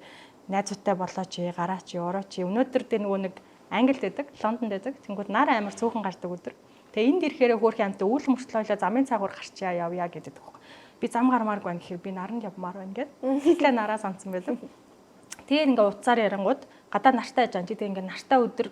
найзуутай болооч гараач орооч өнөөдөр дэ нөгөө нэг Англид байдаг, Лондонд байдаг. Тэнгүүд нар амар цөөхөн гардаг өдөр. Тэгээ энд ирэхээр хөөрхөн амтаа үйл мөртлөөлөө замын цаагуур гарчаа явъя гэдэг байхгүй. Би зам гармааргүй байна гэхээр би наранд явмаар байна гэд. Тэглээ нараа сансан байлаа. Тэгээ ингээ утсаар ярангууд гадаа нартай яж байгаа. Тэгээ ингээ нартай өдөр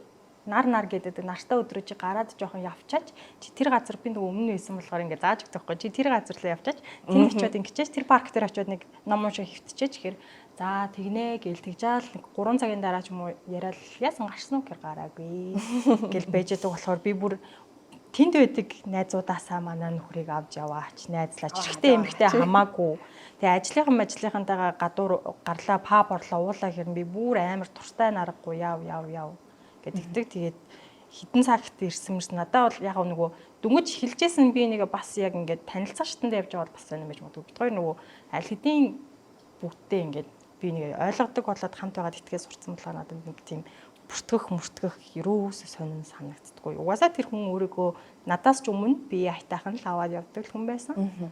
нар гэдэг нартай өдрөө чи гараад жоохон явчаач. Чи тэр газар би нөгөө өмнө байсан болохоор ингээ зааж өгөх байхгүй. Чи тэр газар руу явчаач. Тэнд очиод ингэчээч тэр парк дээр очиод нэг ном уншаа хөвтчээч гэхээр за тэгнэ гээл тэгжаал нэг 3 цагийн дараа ч юм уу яриад яасан гарсан уу гэхээр гараагүй гэл бэжэдэг болохоор би бүр тэнд байдаг найзуудаасаа манай нөхрийг авч яваач найзлаач хэрэгтэй эмэгтэй хамаагүй. Тэгээ ажлынхантайгаа гадуур гарлаа паб орлоо уулаа гэхээр би бүр амар туртай наргагүй яв гэдэг. Тэгээд хитэн цагт ирсэн мэрс надаа бол яг нөгөө дүнгийн хэлжсэн би нэг бас яг ингээд танилцах шатанд явж байгаа бол бас байна гэж боддог. Бид хоёр нөгөө аль хэдийн бүгдээ ингээд би нэг ойлгодог болоод хамт байгаад итгэж сурцсан болохоор надад нэг тийм бүртгэх ерөөсөө сонин санагддаггүй. Угаасаа тэр хүн өөрийгөө надаас ч өмнө би хайтаахан л аваад явдаг хүн байсан.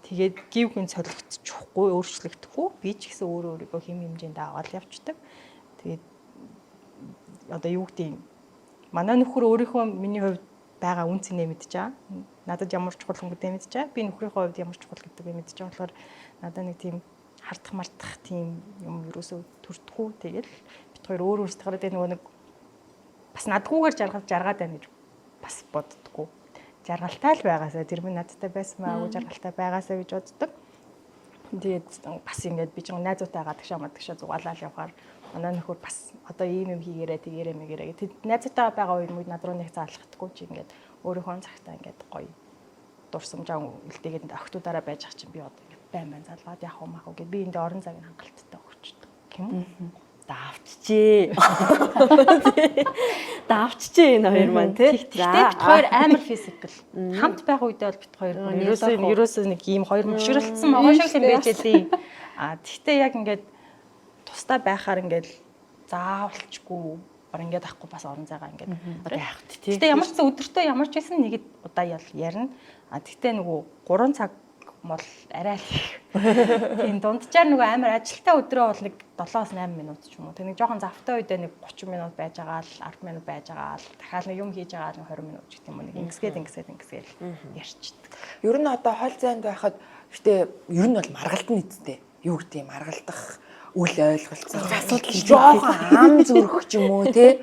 Тэгээд гів хүн солигдчихгүй, өөрчлөгдөхгүй. Би ч гэсэн өөрийгөө хэм хэмжээнд аваад явждаг. Тэгээд одоо юу гэдэг юм. Манай нөхөр өөрийнхөө миний хувьд байгаа үн цэнэ мэдж байгаа. Надад ямар чухал хүн гэдэг мэдж байгаа. Би нөхрийнхөө хувьд ямар чухал гэдгийг мэдж байгаа болохоор надад нэг тийм хардах мартах тийм юм ерөөсөө төрдөггүй. Тэгэл бид хоёр өөр өөрсдөө нөгөө нэг бас надгүйгээр жаргаад байна гэж бас боддгоо. Жаргалтай л байгаасаа тэр минь надтай байсан маагүй жаргалтай байгаасаа гэж боддог. Тэгээд бас ингээд би ч найзуутай гадагшаа зугаалал явахаар манай нөхөр бас одоо ийм юм хийгээрээ тэгээрээ мэгээрээ. Тэд найзуутай байгаа үед над руу нэг заалхдаггүй чи ингээд өөрийнхөө цагтаа ингээд гоё дурсамжаа үлдээгээд охтуудаараа байж ах чинь би одоо байман залгаад яах вэ мах уу гэд би энд орон цагийн хангалттай өгчдөг юм. Давчжээ. Давчжээ энэ хоёр маань тий. Тэгтээ бид хоёр амар физикал. Хамт байх үедээ бол бид хоёр ерөөсөө нэг ийм хоёр мөшрөлдсөн могошоглон байж дээ. Тэгтээ яг ингээд тустай байхаар ингээд заавалчгүй бар ингээд ахгүй бас орон зайгаа ингээд яах тий. Тэгтээ ямар ч өдөртөө ямар ч байсан нэг удаа ярина. Тэгтээ нөгөө 3 цаг мол арай л тийм дунджаар нөгөө амар ажилтаа өдрөө бол нэг 7-8 минут ч юм уу. Тэг нэг жоохон завтай үедээ нэг 30 минут байж байгаа л 10 минут байж байгаа л дахиад нэг юм хийж байгаа л 20 минут гэх юм уу. Нэг ингэсгээд ярьчихдээ. Ер нь одоо хол зайд байхад гэтээ ер нь бол маргалт нь эцтэй. Юу гэдэг юм маргалдах үл ойлголцоо асуудал жоохон ам зүрх ч юм уу тий.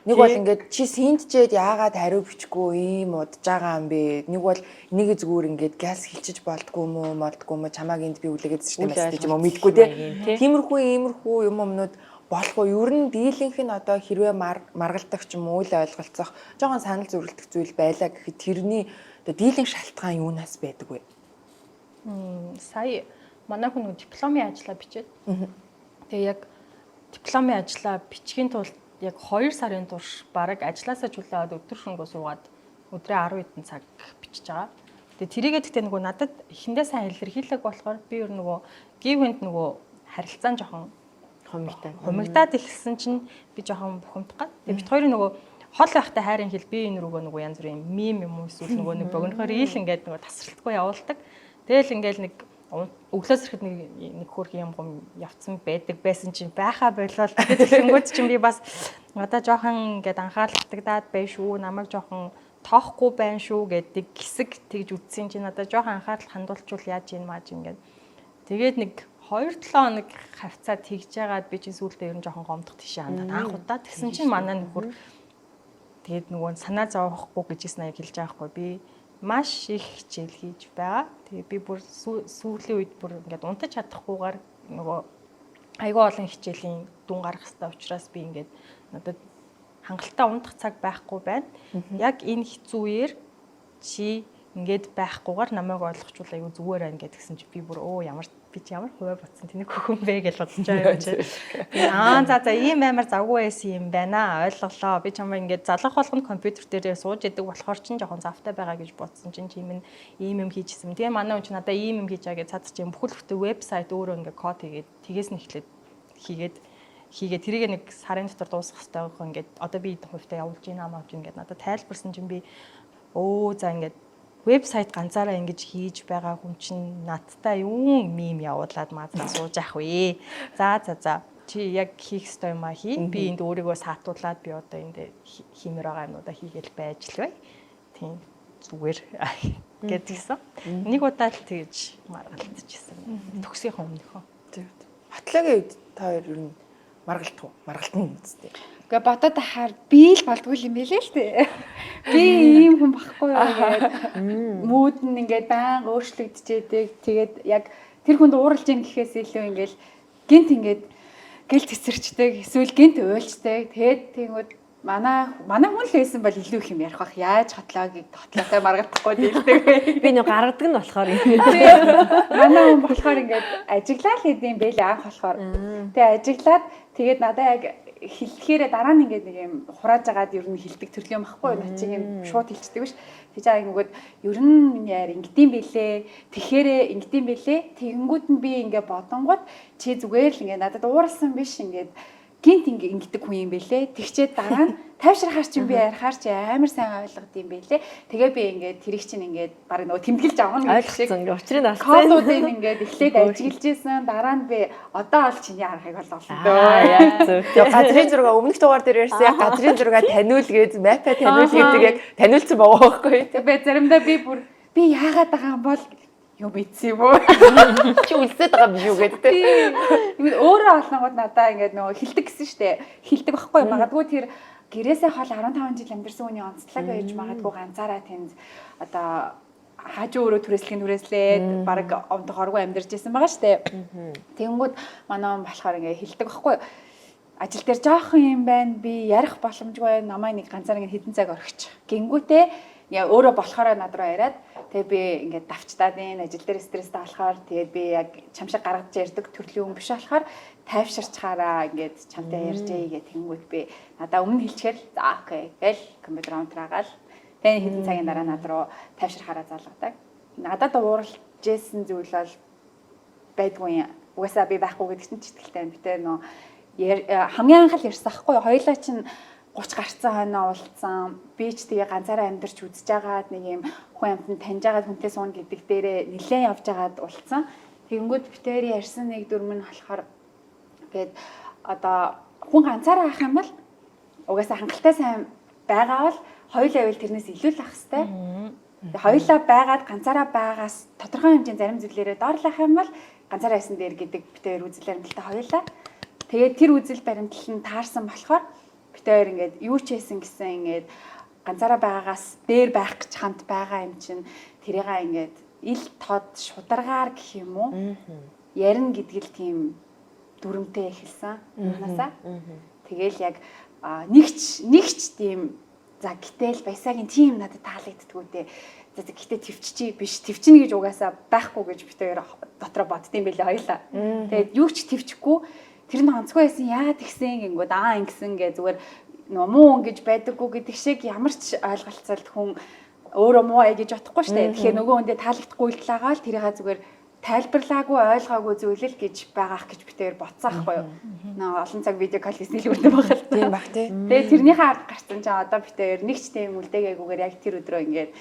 Нэг бол ингээд чи синтжээд яагаад хариу бичихгүй ийм удаж байгаа юм бэ? Нэг бол энийг зүгээр ингээд газ хилчиж болдгоо юм уу чамааг энд би үлээгээд систем мессеж юм уу мэдгүй тий. Тиймэрхүү юмнууд болох уу? Ер нь дийлэнх нь одоо хэрвээ маргалдах ч юм уу үл ойлголцох жоохон санал зүрэлдэх зүйл байлаа гэхэд тэрний одоо дийлэнх шалтгаан юунаас байдаг вэ? Сая манай хүн дипломын ажлаа бичээд тэгээ яг дипломын ажлаа бичгийн тулд яг 2 сарын турш баг ажилласаа чөлөөд өдөр шөнөгүй суугаад өдрөө 10 хэдэн цаг бичиж байгаа. Тэгээ тэрийгээ гэхдээ нөгөө надад эхэндээ сайн илэрхийлэг болохоор би өөр нөгөө гівэнд нөгөө харилцаан жоохон хумигдаад ихсэн чинь би жоохон бухимдах гад. Тэгээ бит хоёрын нөгөө хол байхтай хайрын хэл би энэ рүүгөө нөгөө янз бүрийн мем юм уу эсвэл нөгөө нэг богинохоор ил ингээд нөгөө тасралтгүй явуулдаг. Тэгэл ингээд нэг өглөөс ирэхэд нэг хөөрхөн юм явцсан байсан чинь байхаа болол тэгэнгүүт чинь би бас надаа жоохон ингээд анхаарал татагдаад бай шүү намайг жоохон тоохгүй байна шүү гэдэг хэсэг тэгж үтсэн чинь надаа жоохон анхаарал хандуулчвал яаж юм мааж ингээд тэгээд нэг 2-7 хоног хавцаа тэгж яагаад би чинь сүүлдээ ер нь жоохон гомдох тийшээ хандаад анх удаа тэгсэн чинь манай нөхөр тэгээд нөгөө санаа зовохгүй гэжсэн аяг хэлж байгаа хгүй би маш их хичээл хийж байгаа. Тэгээ би бүр сүүлийн үед бүр ингээд унтаж чадахгүйгээр нөгөө айгүй олон хичээлийн дүн гаргах хэрэгтэй учраас би ингээд надад хангалттай унтах цаг байхгүй байна. Яг энэ хэцүү үеэр чи ингээд байхгүйгээр намайг ойлгочвол айгүй зүгээр байна гэдгсэн чи би бүр би ч ямар хуваа ботсон тэнийг хөхөн бэ гэж бодож байгаа юм чи. За ийм амар завгүй байсан юм байна. Ойлголоо. Би чамаа ингээд залгах болгонд компьютер дээрээ сууж идэг болохоор чинь жоохон завтай байгаа гэж бодсон чинь ийм юм хийчихсэн. Тэгээ манай хүн чи надаа ийм юм хийж байгаа гэж цаад чинь бүхэл бүтэн вебсайт өөрөө ингээд код хийгээд тгээс нь эхлээд хийгээд тэрийг нэг сарын дотор дуусгах хэрэгтэй байгаа ингээд одоо би хувьтай явуулж ийн хамаач ингээд надад тайлбарсан чинь би за ингээд вебсайт ганцаараа ингэж хийж байгаа хүн чинь надтай юун мим явуулаад маазаа сууж ах вэ. За. Чи яг хийх ёстой юм а хий. Би энд өөрийгөө саатуулаад би одоо энд хиймээр байгаа юмудаа хийгээл байж л бай. Тийм зүгээр гэдгийгсэн. Нэг удаа л тэгж маргалтчихсан. Төгсөхийн өмнөхөө. Батлагийн үед та хоёр ер нь маргалтна үстэй. Гэхдээ бодоод ахаар би л болдгүй юм байлээ л тээ. Би ийм хүн багхгүй юу гэдэг. Мууд нь ингээд баян өөрчлөгдөжээдэг. Тэгээд яг тэр хүнд ууралж ийн гэхээс илүү ингээд гинт ингээд гэл цэцэрчдэг, эсвэл гинт уйлчдаг. Тэгээд тиймүүд манай хүн л байсан бол илүү их юм ярих бах. Яаж хотлоотой маргалтахгүй дийлдэг вэ? Би нэг гаргадаг нь болохоор юм. Манай хүн болохоор ингээд ажиглал хийдэм байлээ анх болохоор. Тэгээ ажиглаад тэгээд надаа яг хэлэхээр дараа нь ингээд нэг юм хурааж агаад ер нь хилдэг төрлийн юм багхгүй юу? Начиг юм шууд хилчдэг биш. Тэгж аа ингээд ер нь миний яар ингэдэм бэлээ. Тэгэхээрээ ингэдэм бэлээ. Тэгэнгүүт нь би ингээд бодонгууд чи зүгээр л ингээд надад ууралсан биш ингээд гинт ингэдэг хүн юм бэлээ. Тэгчээд дараа нь тайвширхаар чинь би ярихаар чи амар сайн ойлгод юм бэлээ. Тэгээ би ингээд тэрийг чинь ингээд баг нөгөө тэмдэглэж авах нь ойлгосон. Ингээ учрыг алсан. колуудыг ингээд эхлээд ажиглаж исэн. Дараа нь би одоо бол чиний аргыг бол олно дөө. Яг зөв. Тэгээ газрын зураг өмнөх дугаар дээр ярьсан яг газрын зураг таниул гэж мапа таниул гэдэг яг таниулсан байгаа байхгүй. Тэгээ заримдаа би яагаад байгаа юм бол юу мэдсэн юм уу? Чи үлсээд байгаа юм юу гэдэг те. Ингээд өөрөө олнонгууд надаа ингээд нөгөө хилдэг гэсэн штэ. Хилдэг байхгүй магадгүй тэр гэрээсээ хол 15 жил амьдэрсэн хүний онцлог байж магадгүй ганцаараа тэнд одоо хажуу өөрөө түрээслээд баг ондог оргүй амьдарч байсан байгаа штэ. Тэнгүүд манай болохоор ингээд хилдэг байхгүй. Ажил дээр жоохон юм байна. Би ярих боломжгүй намайг нэг ганцаар ингээд хитэн цаг орхич. Гингүүтээ яа өөрөө болохоор надруу яриад тэгээ би ингээд давчтаад энэ ажил дээр стресстэй болохоор тэгээд би яг чамшиг гаргаж ярьдаг төрлийн хүн биш болохоор тайвширчхаараа ингээд чамтай ярьжээ гэх тэнгүүд би надаа өмнө хэлчихээр за окей гэл компьютер онтраагаал тэгээ хэдэн цагийн дараа над руу тайвширхаараа залгадаг. Надад ууралж жисэн зүйл бол байдгүй юм. Угаасаа би байхгүй гэдэг чинь ч итгэлтэй би тэ нөө хамгийн анх л ярьсан хгүй хоёулаа чинь 30 гарцсан хойноо уулзсан. Би ч тэгээ ганцаараа амьдарч үзэж байгаад нэг юм хүн амтнд таньж байгаад хүнтэй суун гэдэг дээрээ нилээн явж байгаад уулзсан. Тэгэнгүүт битээр ярьсан нэг дүрм нь болохоор тэгээд одоо хүн ганцаараа авах юм бол угаасаа хангалттай сайн байгаа бол хоёулаа байвал тэрнээс илүү л ах хэвээр. Тэгээ хоёулаа байгаад ганцаараа байгаас тодорхой хэмжээний зарим зүйлээрээ доорлох юм бол ганцаараа байсан дээр гэдэг битээр үзэл баримталтай хоёулаа. Тэгээд тэр үзэл баримтлал нь таарсан болохоор битээр ингээд юу ч хийсэн гэсэн ингээд ганцаараа байгаагаас дээр байх гэж хамт байгаа юм чинь тэрийгээ ингээд ил тод шударгаар гэх юм уу ярина гэдгэл тийм дүрмтэй эхэлсэн наасаа. Тэгэл яг нэгч тийм за гэтэл баясагийн тийм надад таалагддгүү те. За гэтээ төвччий биш төвчнө гэж угаасаа байхгүй гэж битээр дотроо боддсон байлээ хоёлаа. Тэгээд юу ч төвчгүй тэр нь онцгүй байсан яагаад тэгсэн гингүүд ингэсэн гэ зүгээр нөө муу ингэж байдаггүй гэдэг шиг ямар ч ойлголцолд хүн өөрөө муу гэж бодохгүй штэ. Тэгэхээр нөгөө хүндээ таалагдахгүй л талаагаал тэрийгээ зүгээр тайлбарлаагүй ойлгоогүй зүйлэл гэж байгаах гэж битээр бодсон аахгүй юу. Нөө олон цаг видео кол хийсэн л үүртэй байгаа л тийм баг тий. Тэгээ тэрнийхээ арга гарсан ч одоо битээр нэг ч тийм үлдээгүйгээр яг тэр өдрөө ингээд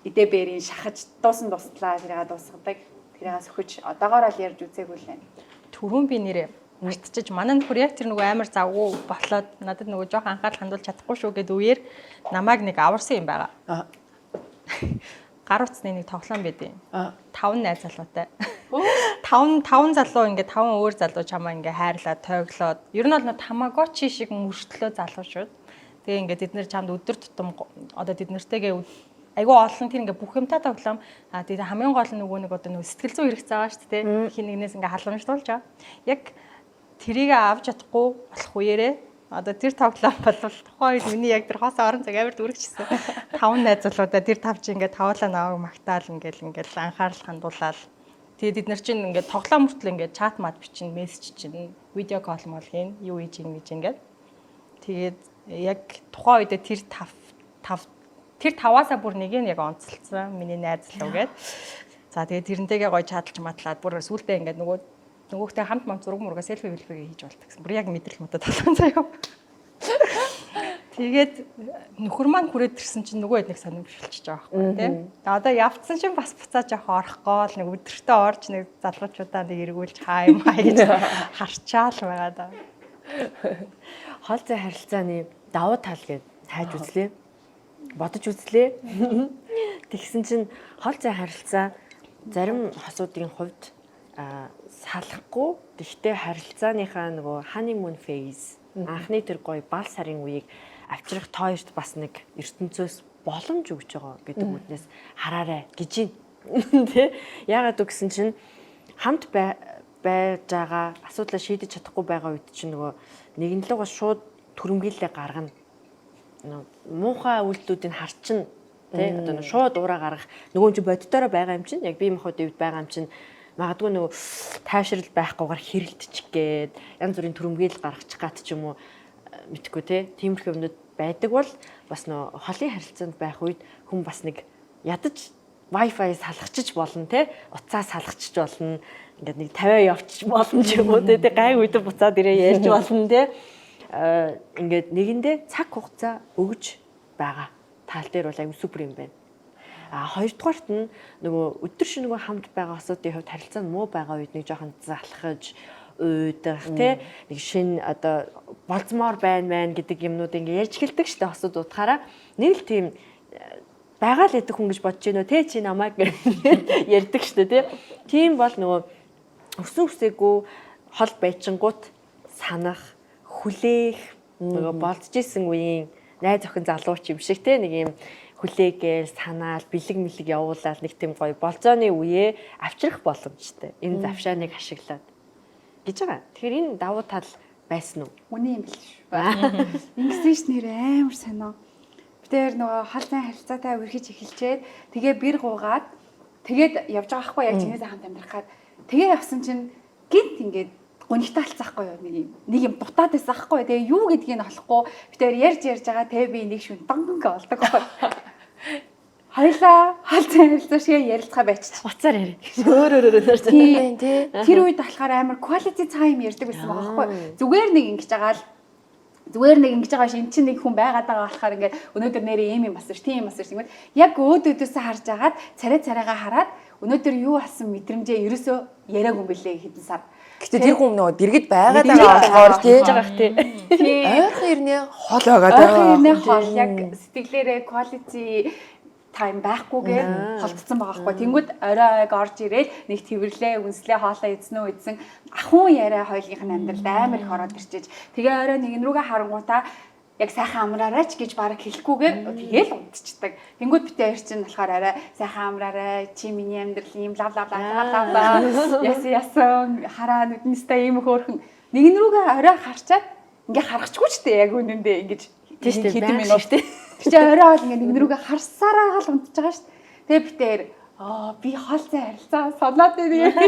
идэ бэрийн шахаж дуустлаа тэрийгээ дуусгадаг. Тэрийгээ сөхөж одоогоор л ярьж үзээгүй л байна. Түрүүн би нэрээ мартчихж манай нөхөр яг тэр нөгөө амар завгүй болоод надад нөгөө жоох анхаарал хандуулж чадахгүй шүү гэдэг үеэр намайг нэг аварсан юм байгаа. Гар утасны нэг тоглоом байдیں۔ 5 найз залуутай. 5 залуу ингээд 5 өөр залуу чамаа ингээ хайрлаад тойглоод ер нь бол тамагочи шиг мөрчлөө залуу шүү. Тэгээ ингээд эднэр чамд өдөр тутам одоо эднэртэйгээ айгүй олон тэр ингээ бүх юмтай тоглоом. Тэгээ хамгийн гол нь нөгөө нэг одоо нөгөө сэтгэл зүйн хэрэгцээ байгаа шүү дээ. Хин нэгнээс ингээ халамжлуулж байгаа. Яг тэрийг авч чадахгүй болох үеэрээ одоо тэр тоглоом болвол тухайн үед миний яг тэр хоосоо орон цаг амар дүрэгчсэн. 5 найз залуудаа тэр тавч ингээ тавуулаа наваг магтаал ингээл анхаарал хандуулаад тэгээд эднэр чинь ингээ тоглоом мөртлөө ингээ чат мад бичин мессеж чинь видео кол мол хийн юу хийж ийн гэж ингээд тэгээд яг тухайн үед тэр тэр таваасаа бүр нэг нь яг онцлцсан миний найз залуу гээд за тэгээд тэрнтэйгээ гоё чадалж матлаад бүр сүултээ ингээд нөгөөхтэй хамт мам зураг мурга селфи хийж болдог гэсэн. Бүр яг мэдрэл мөдө талхан заяа. Тэгээд нөхөр маань хүрээд ирсэн чинь нөгөө хэд нэг сонирхолчихж байгаа байхгүй тийм. Одоо явцсан чинь бас буцаа жоох орохгүй л нэг өдөртөө орж нэг залуучуудаа нэг эргүүлж хаа юм хаа гэж харчаал байгаа даа. Хол зай харилцааны давуу тал гэж хайж үзлээ. Бодож үзлээ. Тэгсэн чинь хол зай харилцаа зарим хосуудын хувьд салахгүй. Гэхдээ харилцааныхаа нөгөө honeymoon phase анхны тэр гоё бал сарын үеийг авчрах тооёрт бас нэг ертөнцөөс боломж өгч байгаа гэдэг үгнээс хараарай гэж байна. Тэ? Яагаад үг гэсэн чинь хамт байж байгаа асуудлаа шийдэж чадахгүй байгаа үед чинь нөгөө нэгэн л бас шууд төрөмгийлээ гаргана. Муухай үйлдэлүүдийг харчин тий одоо шууд ураа гаргах нөгөө чинь боддороо байгаа юм чинь яг бие махбодын үед байгаа юм чинь магадгүй нөгөө тайвшрал байхгүйгээр хэрэлдчих гээд янз бүрийн төрөмгийл гаргачих гат ч юм уу мэдхгүй тий тиймэрхүү юмнууд байдаг бол бас нөгөө холын харилцаанд байх үед хүн бас нэг ядаж Wi-Fi салгачиж болно тий утсаа салгачиж болно ингээд нэг 50 явчих болно ч юм уу тий гай үйдэ буцаад ирээ ярьж болно тий ингээд нэгэндээ цаг хугацаа өгж байгаа тал дээр бол аюу супер юм байна. Хоёрдугаарт нь нөгөө өдөр шөнөгүй хамт байгаа асуудлын хувьд харилцаа нь муу байгаа үед нэг жоохон залхаж уйдах тий нэг шинэ одоо болцмоор байна гэдэг юмнууд ингээ ярьж эхэлдэг штэ хосууд утгаараа нэг л тийм байгаа л яддаг хүн гэж бодож байна уу тий чи намайг ярьдаг штэ тий тийм бол нөгөө өсөн үсээгүй хол байчингууд санах хүлээх нөгөө болдож исэн үеийн найз охин залууч юм шиг тий нэг юм хүлээгээл санаал бэлэг мэлэг явуулаад нэг тийм гоё болцооны үеэ авчрах боломжтой. Энэ завшааныг ашиглаад гэж байгаа. Тэгэхээр энэ давуу тал байсан уу? Үний юм биш ба. Ингэсэн ш нэр амар сонио. Битээр нөгөө хол зайн харилцаатай өрхөж эхэлчээд тэгээ бэр гуугаад тэгээд явж байгаа хгүй яг чинээсээ хамт амьдрах гад тэгээ явсан чинь гинт ингээд гонигтай алцаахгүй юу нэг юм дутаад байсан ахгүй. Тэгээ юу гэдгийг нь олохгүй битээр ярьж байгаа тэгээ би нэг шүн данг олдог хгүй. Хоёлаа хол зайн харилцаа шиг ярилцгаа байчих. Уцаар ярь. Өөр тийм тий. Тэр үед болохоор амар quality time ярьдаг байсан байгаа хгүй. Зүгээр нэг ингэж байгаа л зүгээр нэг ингэж байгаа шин чинь нэг хүн байгаад байгаа болохоор ингээд өнөөдөр нэрээ юм бас тийм бас тэгмэд яг өөдөөдөөсөө харж агаад царайгаа хараад өнөөдөр юу болсон мэдрэмжээ ерөөсөө яриаг юм бэлээ хэдэн сар. Гэтэ тэр хүн нөгөө дэргэд байгаад байгаа болохоор тийм жагаах тий. Ойрхон ирнэ хол байгаа даа. Ойрхон ирнэ хол яг сэтгэлээрээ quality time байхгүйгээр холдсон байгаа хгүй. Тэнгүүд оройг орж ирээл нэг тэрвэрлээ, үнслээ, хоолоо эзнөө эзэн ахуун яриа хоёулынх нь амьдралд амар их ороод ирчээж. Тэгээ орой нэгэн рүүгээ харангуутаа яг сайхан амраарай ч гэж бараг хэлэхгүйгээр тэгээл унтчихдаг. Тэнгүүд битээ ир чинь болохоор арай сайхан амраарай чи миний амьдрал ийм лав ясан хараа нүднэстэй ийм хөөрхөн нэгэн рүүгээ орой харчаад ингээ харахчгүй ч тээ яг үнэндээ ингэж хэдэн минут штэ. Чи орой бол ингээ нэгэн рүүгээ харсараа гал унтж байгаа штэ. Тэгээ битээр би хол зай харилцаа соноод байна.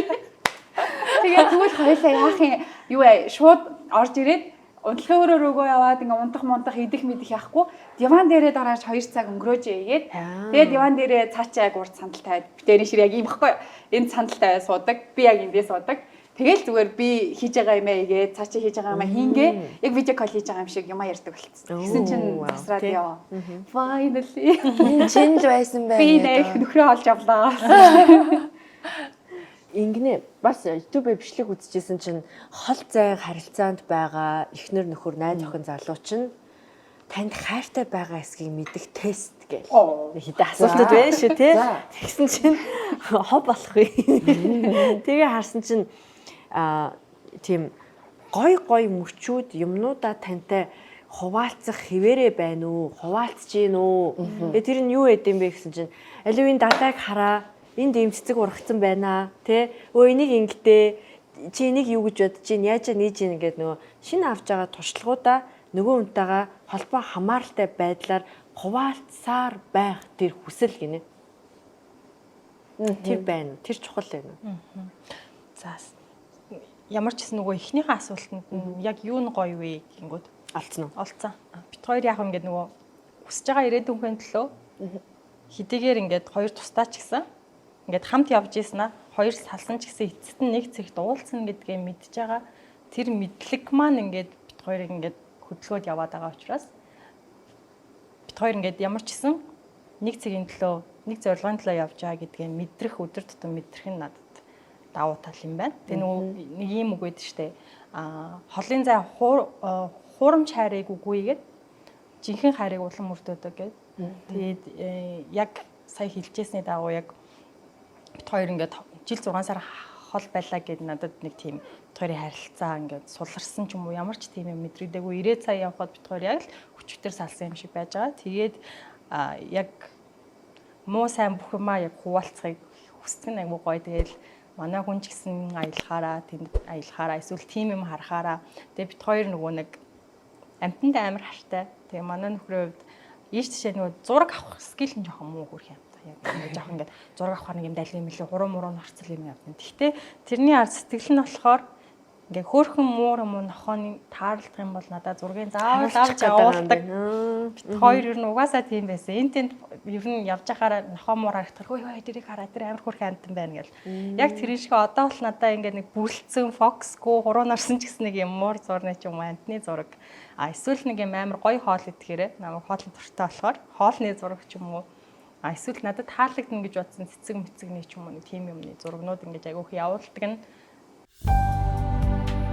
Тэгээ тэгвэл хоёлаа яах юм юу вэ? Шууд орж ирээд унтлагын өрөө рүүгөө яваад ингээ унтах идэх мэдэх яахгүй диван дээрээ дарааж 2 цаг өнгөрөөж ийгээд тэгээд диван дээрээ цаачаа яг урд сандал тавиад битэрийн шир яг юм баггүй энэ сандал тавиад суудаг би яг эндээ суудаг тэгэл зүгээр би хийж байгаа юм ийгээд цаачаа хийж байгаа юм хийнгээ яг видео кол хийж байгаа юм шиг юмаа ярьдаг болчихсон гэсэн чинь тасраад яа finally чинь л байсан байна би нэг нөхрөө олж авлаа Ингэнэ бас YouTube бичлэг үзчихсэн чинь хол зайн харилцаанд байгаа эхнэр нөхөр найз охин залууч нь танд хайртай байгаа эсгийг мэдэх тест гэж нэг хэдэн асуултууд байна шүү тий. Тэгсэн чинь хов болох вэ. Тэгээ харсан чинь тийм гой мөчүүд юмнуудаа тантай хуваалцах хിവэрэ байна уу? Хуваалцж гин үү? Тэгээ тэр нь юу гэдэм бэ гэсэн чинь аливын далайг хараа энд ийм цэцэг ургацсан байна тий өө энийг ингэдэ чи энийг юу гэж бодож чинь яаж нээж ийн гэдэг нөгөө шинэ авч байгаа туршлагуудаа нөгөө хүнтэйгээ холбоо хамааралтай байдлаар хуваалцсаар байх тэр хүсэл гинэ тэр байна тэр чухал байна За ямар ч гэсэн нөгөө эхнийхээ асуултанд нь яг юу нь гоё вэ гингүүд олцсон уу олцсон бит хоёр яг ингээд нөгөө хүсэж байгаа ирээдүйн хүн төлөө хэдийгээр ингээд хоёр тусдаа ч гэсэн ингээд хамт явж ийснаа хоёр салсан ч гэсэн эцэст нь нэг цэгт уулзсан гэдгээ мэдж байгаа тэр мэдлэг маань ингээд бит хоёрыг ингээд хөдөлгөөд яваад байгаа учраас бит хоёр ингээд ямар ч гэсэн нэг цагийн төлөө нэг зорилгын төлөө явж байгаа гэдгээ мэдрэх өдөр тутам мэдрэх нь надад давуу тал юм байна. Тэгээ нөгөө нэг юм үг байдаг штэ. Холын зай хуурамч хайрыг үгүйгээд жинхэнэ хайрыг улам мөрдөөдөг гэдэг. Тэгээд яг сая хэлжсэний дагуу яг бит хоёр ингээд жил 6 сар хол байлаа гэд надад нэг тийм бит хоёрын харилцаа ингээд суларсан ч юм уу ямар ч тийм юм мэдрэгдээгүй 90 сая явхад бит хоёр яг л хүчтэй салсан юм шиг байж байгаа. Тэгээд яг муу сайн бүх юмаа яг хуваалцахыг хүсдэг нэг гоё. Тэгэл манай хүн ч гэсэн аялахаараа тэнд аялахаараа эсвэл тийм юм харахаараа тэгээ бит хоёр нөгөө нэг амтанд амар хартай. Тэгээ манай нөхрийн хувьд ийш тийшээ нөгөө зураг авах скил нь жоохон муу хүрх юм. Яг жоохон ингээд зураг авах нэг юм далин мэлээ хуруу муруу нарцал юм явна. Гэхдээ тэрний ард сэтгэл нь болохоор ингээ хөөхөн муур юм уу нохооны таарлах юм бол надад зургийн заавал авч явуулдаг. Бит хоёр ер нь угаасаа тийм байсан. Энд тэнд ер нь явж байхаараа нохоо муур харагдах. Хөөе тэрийг хараа тэр амар хөөрхөн амтан байна гэл. Яг тэр шиг одоо бол надаа ингээ нэг бүрлцэн фокусгүй хуруу нарсан ч гэсэн нэг юм муур зурны ч юм амтны зураг. Эсвэл нэг юм амар гоё хоол идэхээрээ намайг хоолны туртай болохоор хоолны зураг ч юм уу. Эсвэл надад таалагдана гэж бодсон цэцэг мэцэгний ч юм уу нэг тийм юмны зурагнууд ингээ айгүйх явуулдаг нь.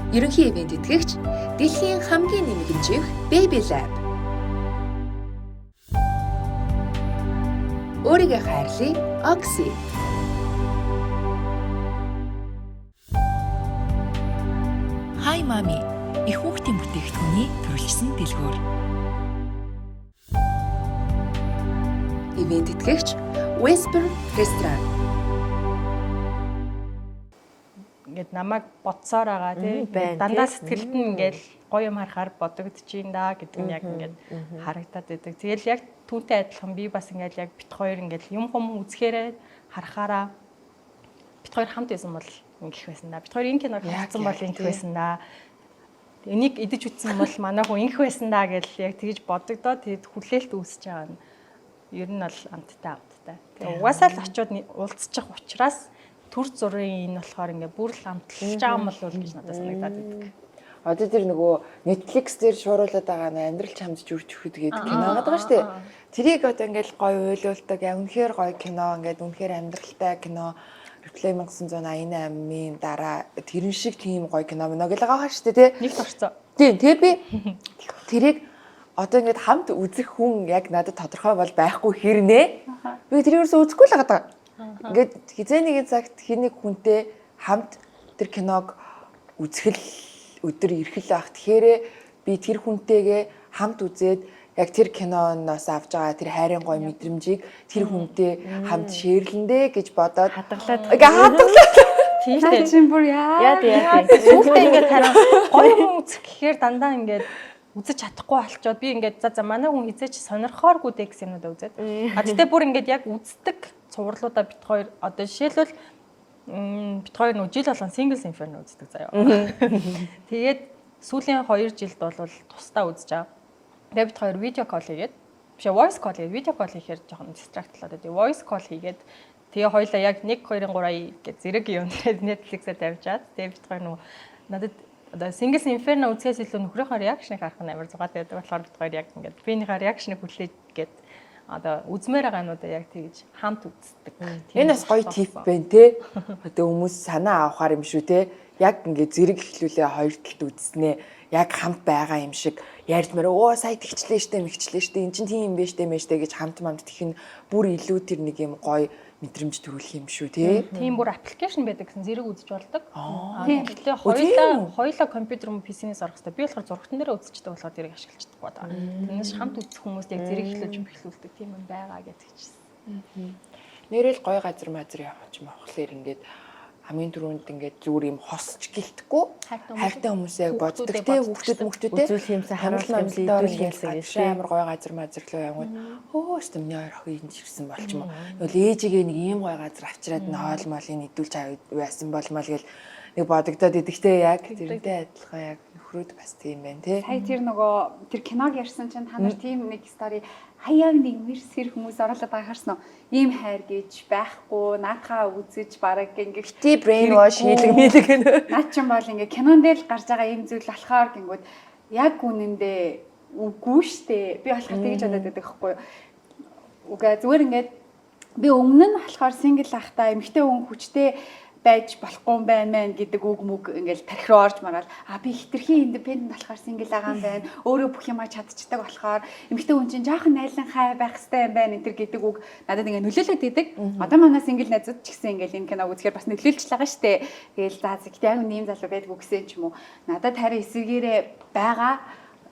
Ерөнхий ивент итгэгч дэлхийн хамгийн нэмэгдэж Baby Lab. Өөрийгөө хайрлая, Oxy. Hi Mommy. Их хүүхдийн бүтээгдэхүүний төрөлжсөн дэлгүүр. Ивент итгэгч Whisper Restaurant. Ингээд намайг бодсоор байгаа тийм дандаа сэтгэлд нь ингээд гоё юм харахаар бодогдчихин да гэдэг нь яг ингээд харагдаад байдаг. Тэгэл яг түүнтэй адилхан би бас ингээд яг бит хоёр ингээд юм хүм үзэхээрээ харахаараа бит хоёр хамт байсан бол ингэх байсан да. Бит хоёр энэ киног харсан бол ингэх байсан да. Энийг идэж үтсэн бол манай хүн ингэх байсан да гэж яг тэгж бодогдоо тэгэд хүлээлт үүсэж байгаа нь ер нь бол амттай. Тэгээ угаасаа л очиод уулзчих учраас төр зургийн энэ болохоор ингээ бүр л амтлж байгаа юм бол гэж надад санагдаад байдаг. Одоо тэр нөгөө Netflix дээр шууруулад байгаа нэг амьдрал чамд жүрч өгөхөд гэдэг кино байгаа шүү дээ. Тэрийг одоо ингээл гоё уйлуулдаг, яг үнэхээр гоё кино, ингээд үнэхээр амьдралтай кино. Replay 1988-ийн дараа тэрэн шиг тийм гоё кино мөн гэл байгаа шүү дээ, тий? Нэг орцоо. Тийм, тэгээ би тэрийг одоо ингээд хамт үзэх хүн яг надад тодорхой бол байхгүй хэрнээ. Би тэрийг ерөөсөө үзэхгүй л байгаа. Ингээд хизээ нэгэн цагт хин нэг хүнтэй хамт тэр киног үзэхэл өдөр ирэх л байх. Тэгэхээр би тэр хүнтэйгээ хамт үзээд яг тэр киноноос авч байгаа тэр хайрын гоё мэдрэмжийг тэр хүнтэй хамт шеэрлэндэ гэж бодоод хадгалаад тийм дээ. Чин бүр яа. Сүүлдээ ингээд хараа гоё хүн үзэх гэхээр дандаа ингээд үзэж чадахгүй болчоод би ингээд за манай хүн хизээч сонирхооргүй дэ гэсэн юмудаа үзээд. Гэтээ бүр ингээд яг үздэг цувралуудаа бит хоёр одоо жишээлбэл бит хоёр нөө жил болгон Singles Inferno үздэг заяа. Тэгээд сүүлийн 2 жилд бол тусдаа үзэж байгаа. Тэгээд бит хоёр видео кол хийгээд бишээ voice call хийгээд видео кол хийхээр жоохон distract болоод тэгээд voice call хийгээд тэгээ хоёлаа яг 1 2 3 гэж зэрэг юм тэгээд Netflix-ээр тавьчаад тэгээд бит хоёр нөө надад одоо Singles Inferno үзэхээс илүү нөхрийнхөө реакшнийг харах нь амар зугаатай байдаг болохоор бит хоёр яг ингээд биенийхээ реакшнийг хүлээж гээд одоо үзмээр байгаа нуудаа яг тэгж хамт үздэг. Энэ бас гоё тип байна те. Одоо хүмүүс санаа авахар юм шүү те. Яг ингээд зэрэг эхлүүлээ хоёр талд үзснээ. Яг хамт байгаа юм шиг ярьдмаар оо сая тэгчлээ штэ мэгчлээ штэ эн чинь тийм юм бэ штэ мэжтэй гэж хамт мамд тэх нь бүр илүү тэр нэг юм гоё мэдрэмж төрүүлэх юм шүү те. Тийм бүр аппликейшн байдаг гэсэн зэрэг үзэж болдог. Тийм. Тэгэхээр хоёулаа компьютер мөн PC-нээс орох хэрэгтэй. Би болохоор зурагтан дээр үзчихдэг болохоор тэрийг ашиглаж чадахгүй байна. Тэрнээс хамт үзэх хүмүүст яг зэрэг эхлүүлдэг тийм юм байгаа гэж хэлчихсэн. Нэрэл гоё газар мазар явах юм болохоор ингээд хамгийн түрүүнд ингээд зүгээр юм хосч гэлтэхгүй хайртай хүмүүсээ боддог те хүүхдүүд үзүүлэх юмсан харуулах юм идүүлэх амар гоё газар мазар руу явгууд өө стомны хоёр охин энд ирсэн болч юм уу ээжигээ нэг ийм гоё газар авчираад н хоол молыг идүүлж байсан болмол гэл нэг бодогдоод идэхтэй яг тэрнтэй адилхан яг нөхрөөд бас тийм байна те сая тэр нөгөө тэр киног ярьсан чинь та нар тийм нэг стори хаяаг нэг мэрсэр хүмүүс оруулаад байгаа харсан уу? Ийм хайр гэж байхгүй, наатахаа үзэж бараг ингээд тий brain wash хийлэг мэлэг нэ. Наад чинь бол ингээд кинон дээр л гарч байгаа ийм зүйл болохоор гингүүд яг үнэндээ үгүй штэ. Би болохоор тэгж бодоод байдаг байхгүй юу. Үгүй зүгээр ингээд би өмнө нь болохоор сингл ахтай эмэгтэй хүн хүчтэй байж болохгүй юм байна гэдэг үг мүг ингээл тархи руу орж мараад би хитрхи индипендент болохоор сингл байгаа юм байна. Өөрөө бүх юмаа чадчихдаг болохоор эмэгтэй хүн чинь жоохон найлан хай байх хэрэгтэй юм байна энэ төр гэдэг үг надад ингээ нөлөөлөд идэг. Одоо манай сингл найзууд ч гэсэн ингээл энэ киног үзэхээр бас нөлөөлж байгаа штэ. Тэгээл за яг нэм залуу байдг үгсэн ч юм уу. Надад харин эсвэгээрээ байгаа.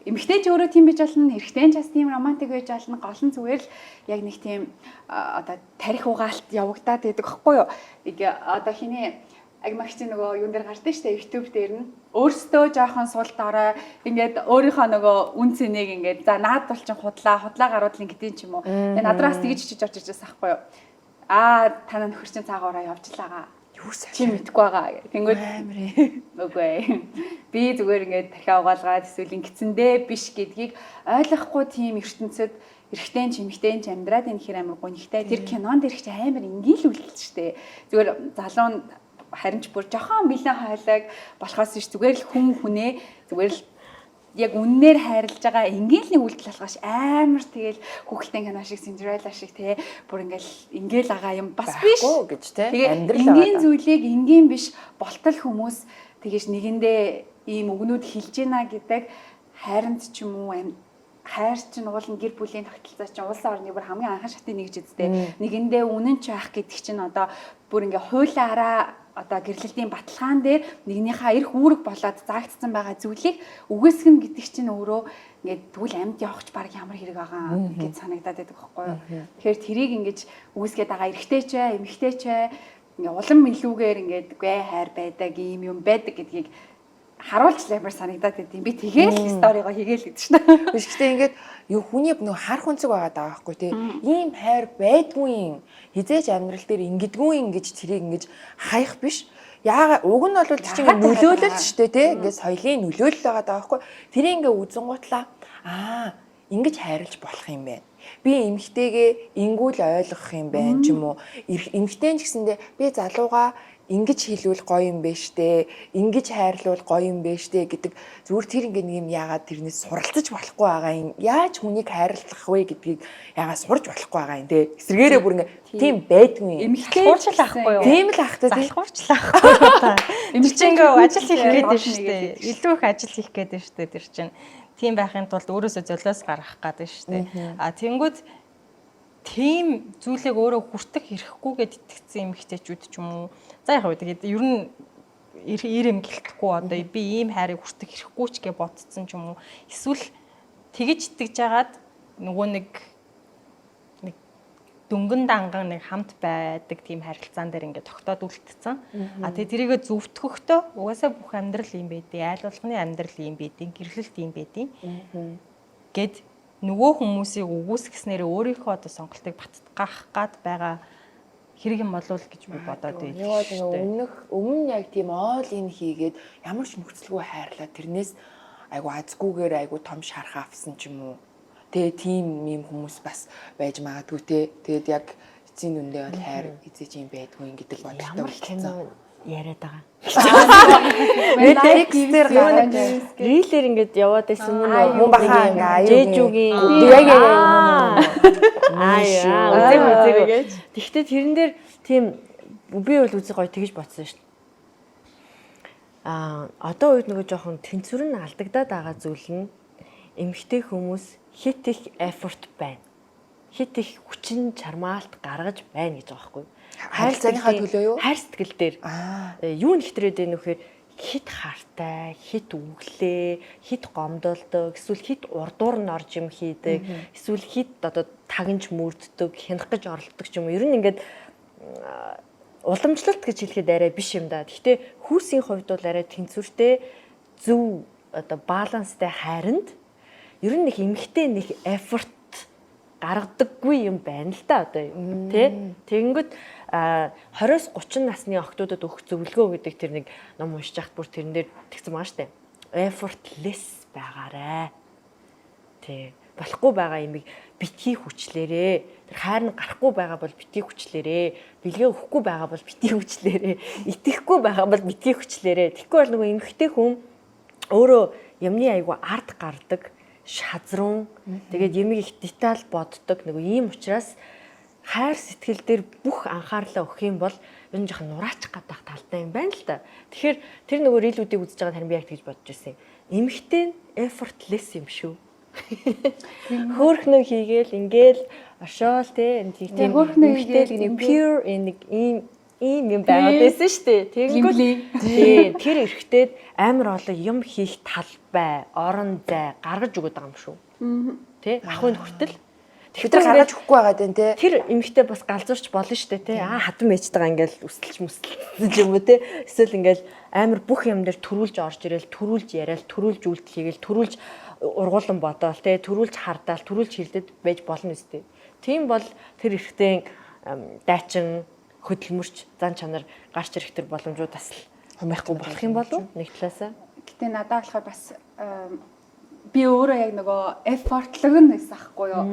Эмэгтэй ч өөрөө тийм байж болно, эрэгтэй ч бас тийм романтик байж болно. Гол нь зүгээр л яг нэг тийм одоо тарих угаалт явагдаад байдаг байхгүй юу? Одоо хиний агмагч нөгөө юун дээр гардаг штэ YouTube дээр нь өөртөө жоохон сул дорой ингээд өөрийнхөө нөгөө үн цэнийг ингээд за наад бол чин худлаа гарууд л ингээд юм ч юм уу. Тэгээ надраас тэгж чиж орж ижээс ахгүй юу? Танаа нөхөр чин цаагаараа явж лаагаа. Юу чи мэдгүй байгаа гэх. Тэнгүүд үгүй. Би зүгээр ингээд дахиад угаалгаад эсвэл ингэцэндээ биш гэдгийг ойлгохгүй тийм ертөнцид эрэгтэй чимэгтэй амьдраад энэ хэр амар гонигтай. Тэр кинонд ирэх чи амар ингээл үлдэл штэ. Зүгээр залуу нь харин ч бүр жохон бэлэн хойлог болохоос ш зүгээр л хүнээ зүгээр л яг үннээр хайрлаж байгаа ингээл нэг үйлдэл болгоош амар тэгэл хүүхэлдэйн кино шиг Cinderella шиг те бүр ингээл агаа юм бас биш гэж те амьдрал энгийн зүйлийг энгийн биш болтол хүмүүс тэгэж нэгэндээ ийм өгнүүд хилж гинэ гэдэг хайранд ч юм уу хайр чинь уул нь гэр бүлийн тогтолцоо чинь улсын орны бүр хамгийн анхан шатны нэг ч үстэй нэгэндээ үнэн ч байх гэдэг чинь одоо бүр ингээ хуулаараа одоо гэрлэлтийн баталгаан дээр нэгнийхээ эрх үүрэг болоод заагдсан байгаа зүйлийг үгүйсгэн гэдэг чинь өөрөө ингээд тэгвэл амьд явахч баг ямар хэрэг байгаа гэж санагдаад байдаг байхгүй юу. Тэгэхээр тэрийг ингэж үгүйсгээд байгаа эрэгтэй ч эмэгтэй ч ингээ улам илүүгээр ингээд үгүй хайр байдаг юм байдаг гэдгийг харуулж лаймар санагдаад байд юм. Би тэгээл сторигоо хийгээл гэдэг шнэ. Биш гэхдээ ингээд юу хүний нөө хар хүнцэг байгаа даа байхгүй тий. Ийм хайр байдгүй. Хизээч амьдрал дээр ингэдэггүй ингэж тэрийг ингэж хаях биш. Яага уг нь бол тэр чинь нөлөөлөл ч штэ тий. Ингээд соёлын нөлөөлөл байгаа даа байхгүй. Тэрийг ингээ үзэнгуутлаа ингэж хайрлаж болох юм байна. Би эмэгтэйгээ ингүүл ойлгох юм байна ч юм уу. Эмэгтэй ч гэсэндээ би залууга ингэж хэлвэл гоё юм бэ штэ, ингэж хайрлуул гоё юм бэ штэ гэдэг зүгээр тэр ингэ нэг юм яагаад тэрнээс суралцаж болохгүй байгаа юм. Яаж хүнийг хайрлах вэ гэдгийг яагаад сурж болохгүй байгаа юм те. Эсвэргээрээ бүр ингэ тийм байдгүй юм. Эмэгтэй хуурчлал ахгүй юу? Тийм л ахтай тийм. Залхуурчлал ахгүй юу та. Эмэгтэй ингээ ажил хийх гээд штэ. Илүү их ажил хийх гээд штэ тэр чинь. Тийм байхын тулд өөрөөсөө золиос гаргах гээд штэ. Тэнгүүд тийм зүйлийг өөрөө хүртэх хэрэггүйгээд итгэсэн эмэгтэйчүүд ч юм уу. За яг үү тэгээд ер нь ирэм гэлтэхгүй одоо би ийм хайрыг хүртэх хэрэггүй ч гэж бодсон ч юм уу. Эсвэл тэгж итгэж жагаад нөгөө нэг дөнгөн данган нэг хамт байдаг тийм харилцаан дээр ингээд тогтоод үлдсэн. Тэгээд тэрийгэ зөвтгөхдөө угаасаа бүх амьдрал юм байдیں۔ Айл болгоны амьдрал юм байдیں۔ Гэрлэлт юм байдیں۔ Гэд нөгөө хүмүүсийг үгүйсгэснээр өөрийнхөө одоо сонголтыг батгах гад байгаа хэрэг юм болов гэж би бодоод байдаг шүү дээ. Өмнө яг тийм оол ин хийгээд ямар ч нөхцөлгүй хайрлаа тэрнээс айгу азгүйгээр айгу том шарх авсан ч юм уу. Тэгээ тийм юм хүмүүс бас байж магадгүй те. Тэгээд яг эцсийн дүндээ бол хайр эзэж юм байдгүй гэдэг бодолтой болсон. Яриад байгаа. Netflix-дээр гараад рилэр ингээд яваад байсан мөн бахаа ингээ Жэжүүгийн яг үзэг гэж. Тэгвэл тэрэн дээр тийм би бол үзэг гоё тэгж бодсон шүү дээ. Одоо үед нөгөө жоохон тэнцвэр нь алдагдаад байгаа зүйл нь эмэгтэй хүмүүс хит их effort байна. Хит их хүчин чармаалт гаргаж байна гэж байгаа байхгүй юу? Харилцааныхаа төлөө юу? Хайр сэтгэл дээр. Юу нэгтрээд байна вэхээр хит хартай, хит үглээ, хит гомдолдог, эсвэл хит урдуур нь орж юм хийдэг, эсвэл хит одоо тагнж мөрддөг, хянах гэж оролдог ч юм уу. Ер нь ингээд уламжлалт гэж хэлэхэд арай биш юм да. Гэхдээ хүүсийн хувьд бол арай тэнцвэртэй, зөв одоо баланстай хайранд ер нь нэг эмгтэй нэг effort гаргадаггүй юм байна л да одоо тий. Тэгэнгүүт 20-30 насны охтуудад өгөх зөвлөгөө гэдэг тэр нэг ном уншиж хахад бүр тэрэн дээр тэгсэн байгаа штэ. Effortless байгаарэ. Тий. Болохгүй байгаа юмыг битгий хүчлээрээ. Тэр хайр нь гарахгүй байгаа бол битгий хүчлээрээ. Бэлгээ өгөхгүй байгаа бол битгий хүчлээрээ. Итгэхгүй байгаа бол битгий хүчлээрээ. Тэгэхгүй бол нөгөө эмгхтэй хүн өөрөө юмны айгу ард гардаг, шазрун тэгээд ямиг их деталь боддог нэг ийм учраас хайр сэтгэл дээр бүх анхаарлаа өгөх юм бол ер нь жоохон нураачих гадах талтай юм байна л да. Тэгэхээр тэр нөгөө рилүүдийг үзэж байгаа харин би яг тэгж бодож байсан. Эмэгтэй effortless юм шүү. Хөөрхнөө хийгээл ингээл ошоол те тийм эмэгтэй нэг pure нэг ийм юм байгаад байсан шүү дээ. Тэгэнгүүт тэр эрэгтэйд амар олон юм хийх талбай, орон зай гаргаж өгöd байгаа юм шүү. Тэ ахын хүртэл бид нар гаргаж өгөхгүй байгаа дээ те. Тэр эмэгтэй бас галзуурч болно шүү дээ те. Хатан мэйжтэйгээ ингээл өсөлж юм уу те. Эсвэл ингээл амар бүх юм дээр төрүүлж орж ирээл, төрүүлж яриад, төрүүлж үйлдэл хийгээл, төрүүлж ургуулan бодоол те, төрүүлж хардаал, төрүүлж хилдэд байж болно үстэй. Тийм бол тэр эрэгтэй дайчин хөдөлмөрч зан чанар гарч ирэх тэр боломжууд бас хумайхгүй болох юм болов нэг талаасаа. Гэтэ надад болохоор бас би өөрөө яг нөгөө effortlog нь байсан ахгүй юу.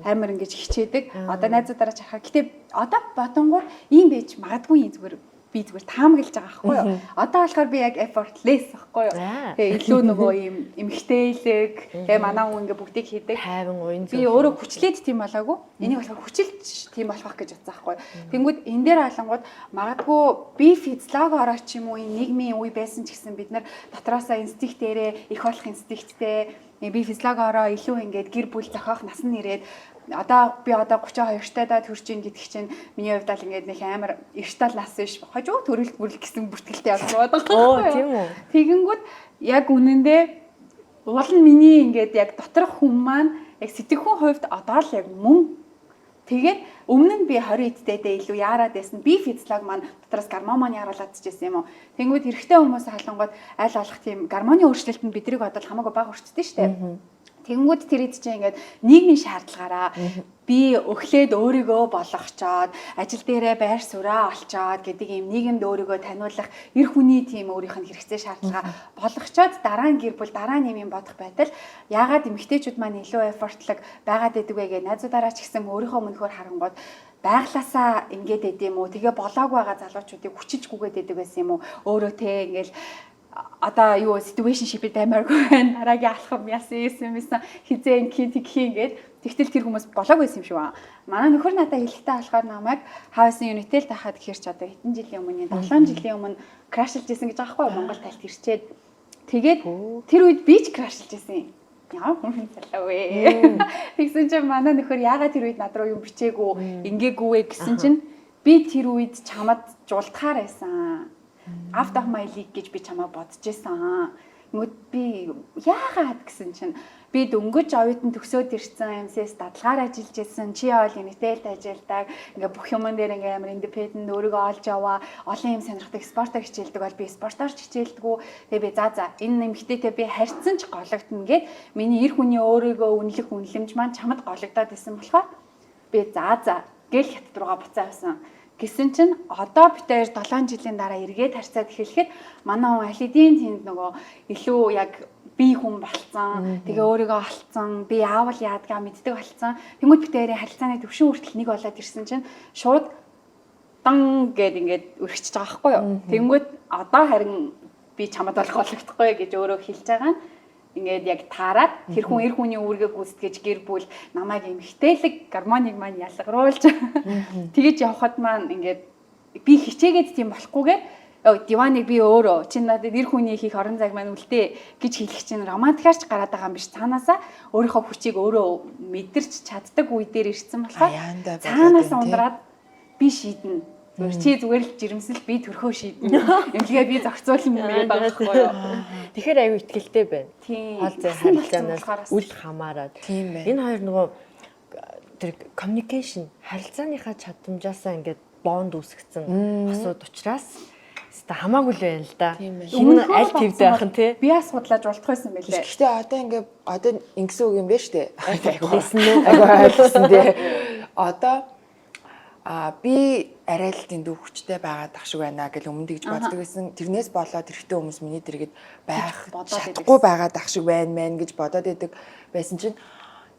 Амар ингэж хичээдэг. Одоо найзуудаараа чахаа. Гэтэ одоо бодонгоор ийм байж магадгүй зүгээр би зүгээр таамаглаж байгаа ахгүй юу. Одоо болохоор би яг effortless ахгүй юу. Тэгээ илүү нөгөө ийм эмгтээлэг тэгээ манай хүн ингээ бүгдийг хийдэг. Хайван уян зөв. Би өөрөө хүчлээд тийм болоогүй. Энийг болохоор хүчилж тийм болох гэж бодсон ахгүй юу. Тэнгүүд энэ дээр халангууд магадгүй би физиологиороо ч юм уу нийгмийн үе байсан ч гэсэн бид нар дотроосоо инстинктээрээ их болох инстинкттэй би физиологиороо илүү ингээд гэр бүл зохиох нас нь ирээд одоо би одоо 32 тайдаа төрж ийн гэдэг чинь миний хувьд л ингээд нэг амар эртал нас биш хожуу төрөлт бүрэл гэсэн бүртгэлтэй явсан байдаг. Тийм үү. Тэгэнгүүт яг үнэндээ уул нь миний ингээд яг доторх хүн маань яг сэтгэхүйн хувьд одоо л яг мөн тэгээд өмнө нь би 20 эдтэйдээ илүү яарад байсан. Би физиолог маань дотроос гормон яруулаад чижсэн юм уу. Тэнгүүд эрэгтэй хүмүүс халангууд аль болох тийм гормоны өөрчлөлтөнд бидрийг бодвол хамаагүй бага өрчдөө шүү дээ. Тэнгүүд тэр ид чинь ингээд нийгмийн шаардлагаараа би өглөөд өөрийгөө болгочоод ажил дээрээ байр сууриа олцоод гэдэг юм нийгэмд өөрийгөө таниулах эр хүний тийм өөрийнх нь хэрэгцээ шаардлага болгочоод дараа нь гэр бүл дараа нь юм бодох байтал яагаад эмэгтэйчүүд маань илүү effortlog байгаад идэг вэ гэж найзуудаараа ч гэсэн өөрийнхөө мөнхөөр харангууд байглаасаа ингээд идэм үү тэгээ болоог байгаа залуучуудыг хүчиж гүгээд идэг байсан юм уу өөрөө те ингээл одоо юу situationship-д амаргүй байна. Дараагийн алхам яасан хизээ тгий ингээд тэгтэл тэр хүмүүс болоог байсан юм шиг байна. Манай нөхөр надад хэлэхтэй болохоор намайг хавсан Unitel тахад гэхэрч одоо хэдэн жилийн өмнө 7 жилийн өмнө крашлж исэн гэж байгаа байхгүй Монгол тайлт ирчээд тэгээд тэр үед би ч крашлж исэн. Яа хүн залуу вэ. Тэгсэн чинь манай нөхөр яагаад тэр үед над руу юм бичээгүй ингээгүй вэ гэсэн чинь би тэр үед чамд жуулдахаар байсан. After my league гэж би чамаа бодож байсан. Нүд би яагаад гэсэн чинь би дөнгөж оюутан төгсөөд ирсэн MCS дадлагаар ажиллаж байсан. Чи яавал Unitel-д ажилладаг. Ингээ бүх юмн дээр ингээ амар independent өөрийгөө олж яваа. Олон юм сонирхдаг спортоор хичээлдэг бол би спортоор ч хичээлдэггүй. Тэгээ би за энэ нэмэгтэйтэй би харьцсан ч гологдно гэд миний эр хүний өөрийгөө үнэлэх үнэлэмж маань чамд гологдоод исэн болохоор би за гэл хятад руугаа буцаа явсан. Гэсэн чинь одоо бид 7 жилийн дараа эргээд харьцаад эхлэхэд манай хүн аль хэдийн тэнд нөгөө илүү яг би хүн болцсон. Тэгээ өөрийгөө олцсон. Би аавал яадгаа мэддэг болцсон. Тэнгүүд бид хоёрын харилцааны төвшин хүртэл нэг болоод ирсэн чинь шууд дан гэд ингээд өргөчж байгаа байхгүй юу. Тэнгүүд одоо харин би чамд болох болгохдохгүй гэж өөрөө хэлж байгаа нь ингээд яг таарад тэр хүн эр хүний үүргээ гүйцэтгэж гэр бүл намайг эмхтэлэг гормоныг маань ялгаруулж тэгэж явхад маань ингээд би хичээгээд тийм болохгүйгээр диваныг би өөрөө чи надад эр хүний хийх орон зайг маань үлдээ гэж хэлэх чинь романтикаарч гараад байгаа юм биш цаанаасаа өөрийнхөө хүчийг өөрөө мэдэрч чаддаг үе дээр ирсэн болохоор цаанаас ундраад би шийднэ. Чи зүгээр л жирэмсэл би төрхөө шийднэ. Эмчгээ би зохицуулна юм байхгүй юу. Тэгэхээр аюу итгэлтэй байна. Тийм. Хоол зай харилцаанаас үл хамааран. Энэ хоёр нөгөө тэр communication харилцааныхаа чадамжаасаа ингээд бонд үүсгэсэн асуудал учраас хамаагүй л байна л да. Өмнө аль твд байх нь те. Би асуудлаж болтох байсан байлээ. Гэхдээ одоо ингэсэн үг юм байна шүү дээ. Ойлгосон дээ. Одоо би арай л дэндүү хүчтэй байгаад ах шиг байна гэж өмнө тэгж боддог байсан. Тэрнээс болоод эрэгтэй хүмүүс миний дэргэд байх чадахгүй байгаад ах шиг байна мэн гэж бодоод идэг байсан чинь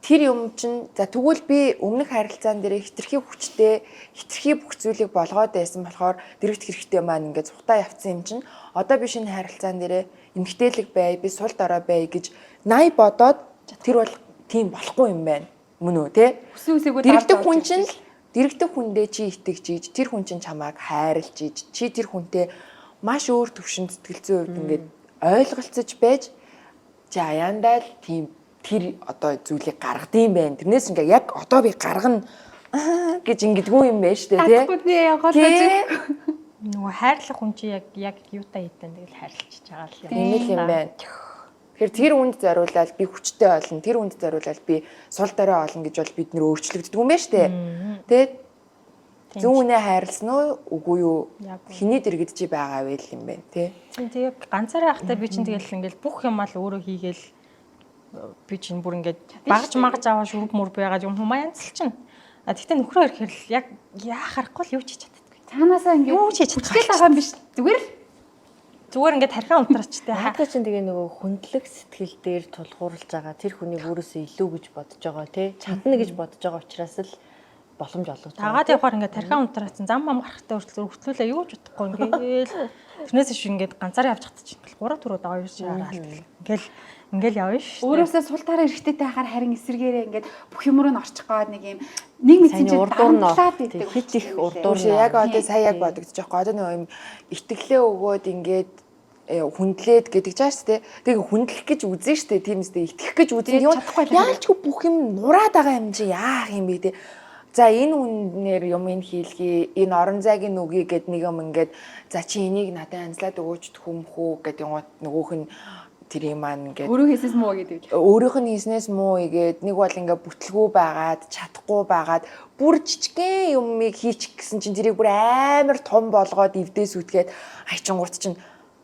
тэр юм чинь за тэгвэл би өмнөх харилцаан дээр хитрхи хүчтэй хитрхи бүх зүйлийг болгоод байсан болохоор дэрэгт хэрэгтэй маань ингээд цухтаа явцсан юм чинь одоо би шинэ харилцаан дээр эмгтээлэг бай би сул дорой бай гэж 80 бодоод Тэр бол тийм болохгүй юм байна. Мөн үү те? Үсээгөө Дэрэгдэх хүндээ чи итгэж ийж, тэр хүн чинь чамайг хайрлж ийж, чи тэр хүнтэй маш өөр төвшин сэтгэл зүйн хувьд ингээд ойлголцож байж за аяндаа л тийм тэр одоо зүйлийг гаргадсан байх. Тэрнээс ингээ яг одоо би гаргана гэж ингэдэггүй юм байна шүү дээ тий. Нөгөө хайрлах хүн чи яг юутай хийдэн тэгэл хайрлаж байгаа л юм байна. Тэгэхээр тэр үнд зориулаад би хүчтэй олно, тэр үнд зориулаад би сул дорой олно гэж бол бид нөр өөрчлөгддөг юм байна шүү дээ. Тэгээд зүүн үнэ хайрлсан уу үгүй юу? Хиний дэрэгдэж байгаа вэ юм байна тий. Тэгээ ганцаараа ахтай би чинь тэгэл ингээл бүх юм ал өөрөө хийгээл би чинь бүр ингээд багж магж аваа шүрэг мөр байгаад юм хүмүүс янзлчихна. Тэгтээ нөхрөө ирэхээр л яг яахахгүй л юу ч хийж чаддаггүй. Цаанаасаа ингээд юу ч хийж чаддаггүй байгаа юм биш. Зүгээр ингээд тархиан унтраачтай. Хаатай чинь тэгээ нөгөө хүндлэг сэтгэл дээр тулгуурлаж байгаа тэр хүний өөрөөсөө илүү гэж бодож байгаа тий. Чадна гэж бодож байгаа учраас л боломж олгож байгаа. Тагаад явахаар ингээд тархиан унтраацсан зам мам гарахтай хүртэл хөвтлүүлээ юу ч бодохгүй ингээл тэрнээс иш ингээд ганцаараа явж хат чинь 3 4 даа хоёр шаараа ингээл явна шүү. Өөрөөсөө сул тараа эрэхтэйтэй хахаар харин эсэргээрээ ингээд бүх юм руу н орчих гээд нэг юм нэг мэдсэн чинь урдуурлаад идэг. Хит их урдуур. Яг одоо сая яг бодогдож байгаа. Одоо нэг юм итгэлээ өгөөд ингээд хүндлээд гэдэг чааш тий. Тэгээ хүндлэх гэж үзэн штэ тиймсдээ итгэх гэж үзэн юм. Яалчгүй бүх юм нураад байгаа юм чи яах юм бэ тий. За энэ үнээр юм ин хийлгээ энэ орон зайгийн нүгий гэд нэг юм ингээд за чи энийг надад анзлаад өгөөч хүмхүү гэдэг юм нөгөөх нь тэр юм маань ингээд өөрөө хийснээс муу гэдэг. Өөрийнх нь хийснээс муу игээд нэг бол ингээд бүтлгүй байгаад чадахгүй байгаад бүр жижигхэн юмыг хийчих гэсэн чинь тэрийг бүр амар том болгоод эвдээс үтгээд хайчингурт чинь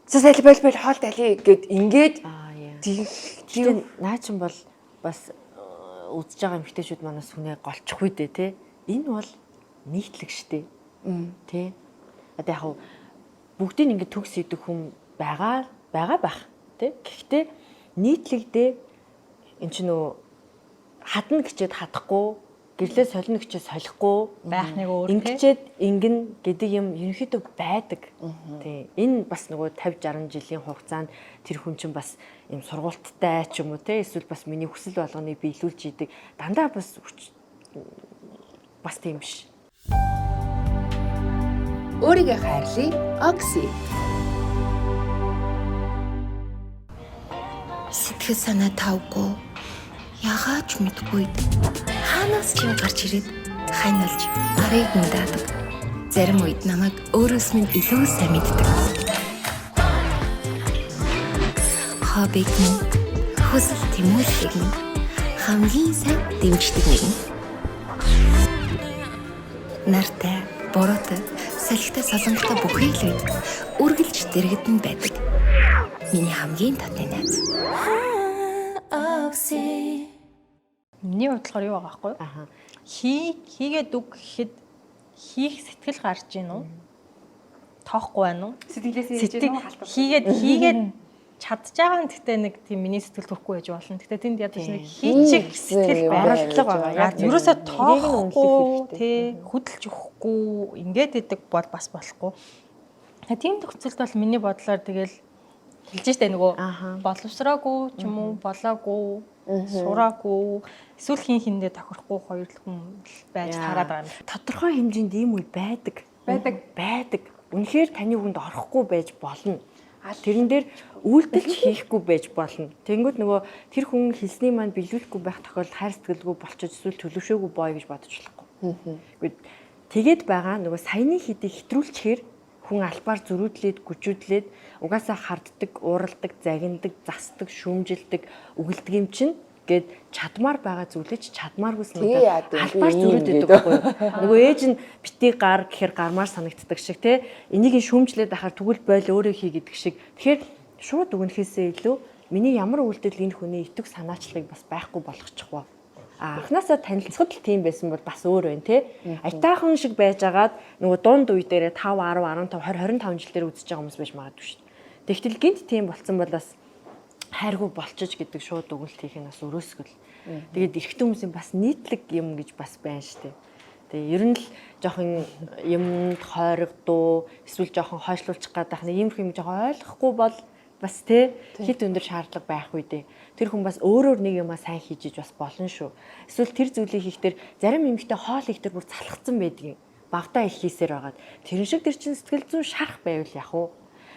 сэлбэл хоол дали гэд ингээд тийм наа чин бол бас үзэж байгаа эмэгтэйчүүд манаас хүнээ голчихгүй дээ тий. Энэ бол нийтлэг штэ. Тий. Одоо яг бүгдийг ингээд төгс идэх хүн байгаа байх. Гэхдээ нийтлэгдээ эн чинь нөө хадна гэчээд хадахгүй, гэрлээ солино гэчээд солихгүй байх нэг өөр ингэчээд ингэн гэдэг юм ерөнхийдөө байдаг. Тий. Энэ бас нөгөө 50 60 жилийн хугацаанд тэр хүн чинь бас юм сургуульттай ч юм уу те эсвэл бас миний хүсэл болгоныг биелүүлж идэг. Дандаа бас тийм биш. Өөрийгөө хайрлая. Окси. Сэтгэл санаа тавгүй яагаад ч мэдгүй хаанаас ч юм гарч ирээд ханилж барыг мэдээдэг. Зарим үед намайг өөрөөс минь илүү сайн мэддэг. Хоббиг минь хүсэл тэмүүлдэг минь хамгийн сайн дэмждэг нэгэн. Нартай, бороотой, салхитай солонготой бүхий л үед үргэлж дэрэгдэн байдаг. Миний хамгийн татны найз. Миний бодлохоор юу байгаа байхгүй юу? Хийгээд үг гэхэд хийх сэтгэл гарч ийн үү? Тоохгүй байна уу? Сэтгэлээсээ хийж байна уу? Хийгээд чадж байгаа нь гэхдээ нэг тийм миний сэтгэл төрөхгүй байж болно. Гэхдээ тэнд ядаж нэг хийчих сэтгэл байрлал байгаа. Яг ерөөсөө тоохгүй тий хөдөлж өгөхгүй ингээд идэг бол бас болохгүй. Тийм тохиолдолд бол миний бодлоор тэгэл хэлж штэ нөгөө боловсроогүй ч юм уу болоогүй сураагүй эсвэл хиндээ тохирохгүй хоёр л хүн байж тараад байгаа юм. Тодорхой хэмжээнд ийм үе байдаг. Үнэхээр таны хүнд орохгүй байж болно. Тэрэн дээр үйлдэлж хийхгүй байж болно. Тэнгүүд нөгөө тэр хүн хэлсний маань биелүүлэхгүй байх тохиолдолд хайр сэтгэлгүй болчихж эсвэл төлөвшөөгүй боо гэж бодож болохгүй. Тэгээд байгаа нөгөө саяны хэдийг хэтрүүлчихээр хүн албаар зөрүүдлээд, гүжүүдлээд угаасаа харддаг, ууралдаг, загиндаг, засдаг, шүүмжилдэг, үгэлдэг юм чинь гээд чадмаар байгаа зүйлээ чадмааргүйс надад албаар зөрүүдэдэг байхгүй юу? Нөгөө ээж нь битгий гар гэхээр гармаар санагддаг шиг те энийг шүүмжлээд ахаар тэгвэл бойл өөрөө хий гэдэг шиг. Тэгэхээр шууд өгнөхөөсөө илүү миний ямар үйлдэл энэ хүний итэг санаачлагыг бас байхгүй болгочихвоо. Анхнаасаа танилцахад л тийм байсан бол бас өөр байна те. Аятайхан шиг байжгаад нөгөө дунд үе дээрээ 5 10 15 20 25 жил дээр үзэж байгаа хүмүүс байж магадгүй шүү дээ. Тэгтэл гинт тийм болцсон бол бас хайргүй болчих гэдэг шууд өгүүлэлт хийх нь бас өрөөсгөл. Тэгээд эрэгтэй хүмүүсийн бас нийтлэг юм гэж бас байна шүү дээ. Тэгээ ер нь л жоохон юмд хойрогдуу эсвэл жоохон хойшлуулчих гадах нэг юм жоохоо ойлгохгүй бол бас те хит өндөр шаардлага байх үедээ тэр хүн бас өөрөөр нэг юмаа сайн хийж иж бас болно шүү. Эсвэл тэр зүйлийг хийхдээ зарим эмэгтэй хоол ихтер бүр залхацсан байдгийг багтаа их хийсээр байгаад тэрэн шиг тэр чин сэтгэл зүйн шарах байвал яах вэ?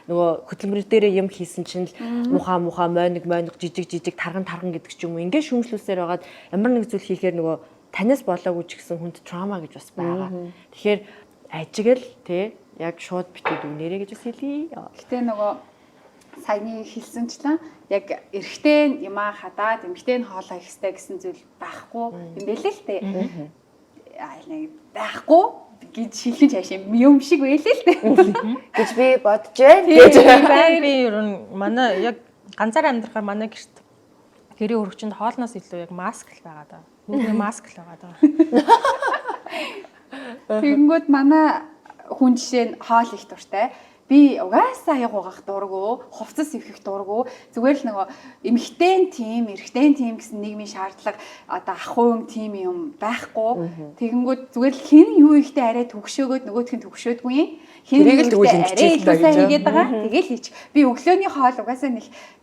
Нөгөө хөтөлмөр дээрээ юм хийсэн чинь муха мойног жижиг тарган гэдэг ч юм уу ингээд шүүмжлүүлсээр байгаад ямар нэг зүйл хийхээр нөгөө танаас болоогүй ч гэсэн хүнд траума гэж бас байгаа. Тэгэхээр ажигэл те яг шууд битээд үнээрээ гэж бас хэлье. Гэтэ нөгөө саяны хэлсэнчлэн яг эрэгтэй юмаа хадаад эмэгтэй нь хоолоо ихстэй гэсэн зүйл байхгүй юм бэлээ л дээ. Нэг байхгүй гэж шилхэн чаашаа юм шиг байлээ л дээ. гэж би бодож байна. Би ер нь манай яг ганцаар амьдрахаар манай гэрийн өргөчөнд хоолноос илүү яг маск л байгаа даа. Нүгний маск л байгаа даа. Тэгэнгүүт манай хүн жишээ нь хоол их дуртай. Би угаасаа яг угаах дурггүй, хувцас ивэх дурггүй. Зүгээр л нөгөө эмэгтэй тим, эрэгтэй тим гэсэн нийгмийн шаардлага одоо ахуйн тим юм байхгүй. Тэгэнгүүт зүгээр л хэн юу ихтэй арай төгшөөгөөд нөгөөх нь төгшөөдгүй. Тэрийг л тэгвэл ингэж хийгээд байгаа. Тэгэл хийч. Би өглөөний хоол угаасаа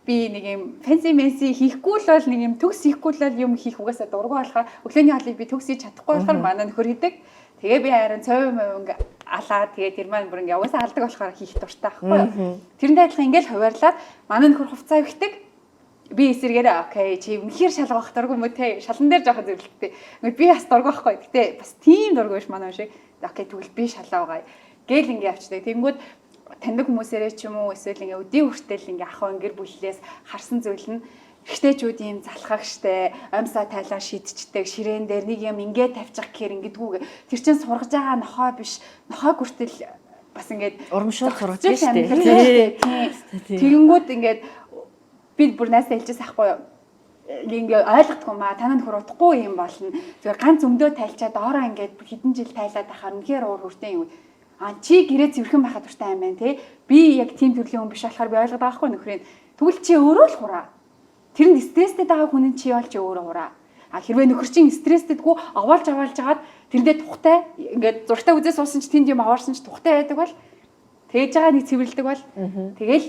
би нэг юм фэнси хийхгүй л бол нэг юм төгс хийхгүй л юм хийх угаасаа дурггүй болохоор өглөөний хоолыг би төгс хийж чадахгүй болохоор манай нөхөр хийдэг. Тэгээ би харин цовь мовинг алаад тэгээ тэр маань бүр ингээ угаасаа алдаг болохоор хийх дуртай байхгүй юу. Тэрнтэй адилхан ингээл хуваарлаад манай нөхөр хувцас авихдаг. Би эсэргээрээ окей чи үнэхээр шалгах дургүй мө те шалан дээр жоохоо зөвлөлттэй. Би бас дургүй байхгүй. Гэтэ бас тийм дургүй биш манай шиг. Окей тэгвэл би шалаагаа гээл ингээ авчдаг. Тэнгүүд таньдаг хүмүүсээрээ ч юм уу эсвэл ингээ өдийн хүртэл ингээ ахын гэр бүлээс харсан зүйл нь эрэгтэйчүүд ийм залхах штэ амьсаа тайлаа шидчихдэг ширээн дээр нэг юм ингээд тавьчих гэхээр ингэдэггүй тэр чинь сургаж байгаа нохоо биш нохоо хүртэл бас ингээд урамшуул сургаж штэ тэгэнгүүт ингээд би бүр наасаа хэлчихсэн ахгүй юу ингээ ойлгохгүй маа танаа нөхөр утахгүй юм болно зүгээр ганц өмдөө тайлчаад доороо ингээд хэдэн жил тайлаад байхаар үнэхээр уур хүртэн юм чи гэрээ цэвэрхэн байхад дуртай юм байна те би яг тийм төрлийн хүн биш болохоор би ойлгоод байгаа хгүй нөхрийн тэгвэл чи өөрөө л хураа тэр нь стресстэй байгаа хүн чи яолч өөрөө хураа хэрвээ нөхөр чинь стресстэйдгүй овоолж аваад тэрэндээ тухтай ингээд зургтай үзээ суусан чи тэнд юм аваарсан чи тухтай байдаг бол тэгэж байгаа нэг цэвэрлдэг бол тэгэл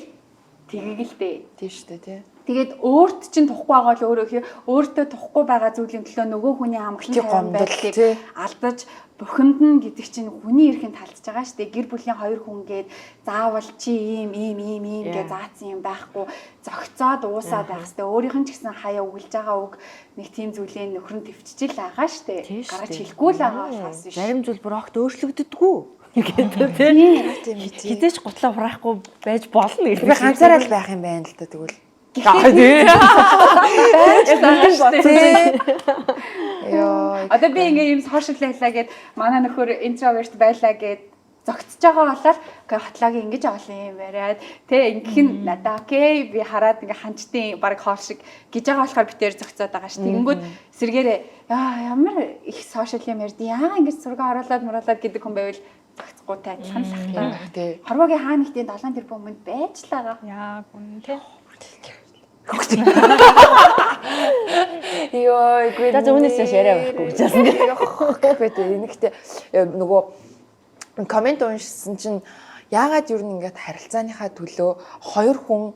тгийгэлтэй тийм шүү дээ тий. Тэгээд өөрт чинь тухгүй байгаа л өөртөө тухгүй байгаа зүйлийн төлөө нөгөө хүний амгалан байдлыг алдаж бухимд нь гэдэг чинь хүний эрхэнд талдж байгаа шүү дээ. Гэр бүлийн хоёр хүн гээд заавал чи ийм гэж заасан юм байхгүй. Зогцоод уусаад байх хэвээр өөрийнх нь ч гэсэн хаяа үгэлж байгаа үг нэг тийм зүйлийн нөхөр нь төвчжил байгаа шүү дээ. Гараж хэлэхгүй л байгаа болохоос биш. Зарим зүйл бүр огт өөрчлөгддөггүй. гэдэг тийм хизээч гутлаа хураахгүй байж болно гэдэг. Би ганцаараа л байх юм байна л да тэгвэл. Йоо. Одоо би ингээ юм сошиал байлаа гэд манай нөхөр интроверт байлаа гэд зогцож байгаа болол хотлоогийн ингэж олон юм яриад тэ ингэх нь надаа окей би хараад ингээ ханчтын баг хоол шиг гэж байгаа болохоор би тэр зогцоод байгаа ш. Тэгэнгүүт сэргээрээ ямар их сошиал юм ярьд яа ингэж зураг оруулаад гэдэг хүн байвал зогцгоотай адилхан л ах тийм. Хорвогийн хаана ихтэй 7 тэрбум мөнд байж л байгаа. Яг үнэ тий. Йоо, үгүй. За үүнээс яриа байхгүй гэж байна. Гэхдээ энэхтэй нөгөө комент уншсан чинь яагаад юу нэгээд харилцааныхаа төлөө хоёр хүн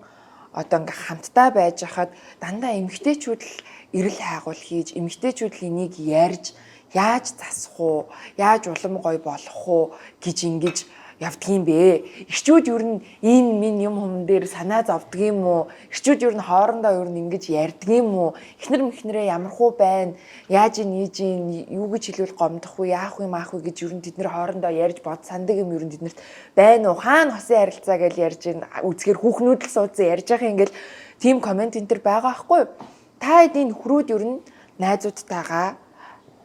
одоо ингээ хамтдаа байж хахад дандаа эмгтээчүүд л эрэл хайгуул хийж эмгтээчүүд л энийг ярьж яаж засах уу, яаж улам гоё болох уу гэж ингэж явдаг юм бэ. Эхчүүд юу н энэ минь юм хүм дээр санаа зовдөг юм уу? Эхчүүд юу н хоорондоо юу н ингэж ярьдаг юм уу? Эхнэр мэхнэрээ ямархуу байна? Яаж ийж юу гэж хэлвэл гомдох вэ? Яах вэ, маах вэ гэж юу н тэд нэр хоорондоо ярьж бод сандаг юм юу н тэднэрт байна уу? Хаана хосын харилцаа гэж ярьж ин үзгээр хүүхнүүд л суудсан ярьж байгаа ингээл тийм комент энэ төр байгаа байхгүй юу? Та эдийн нөхрүүд юу н найзуудтайгаа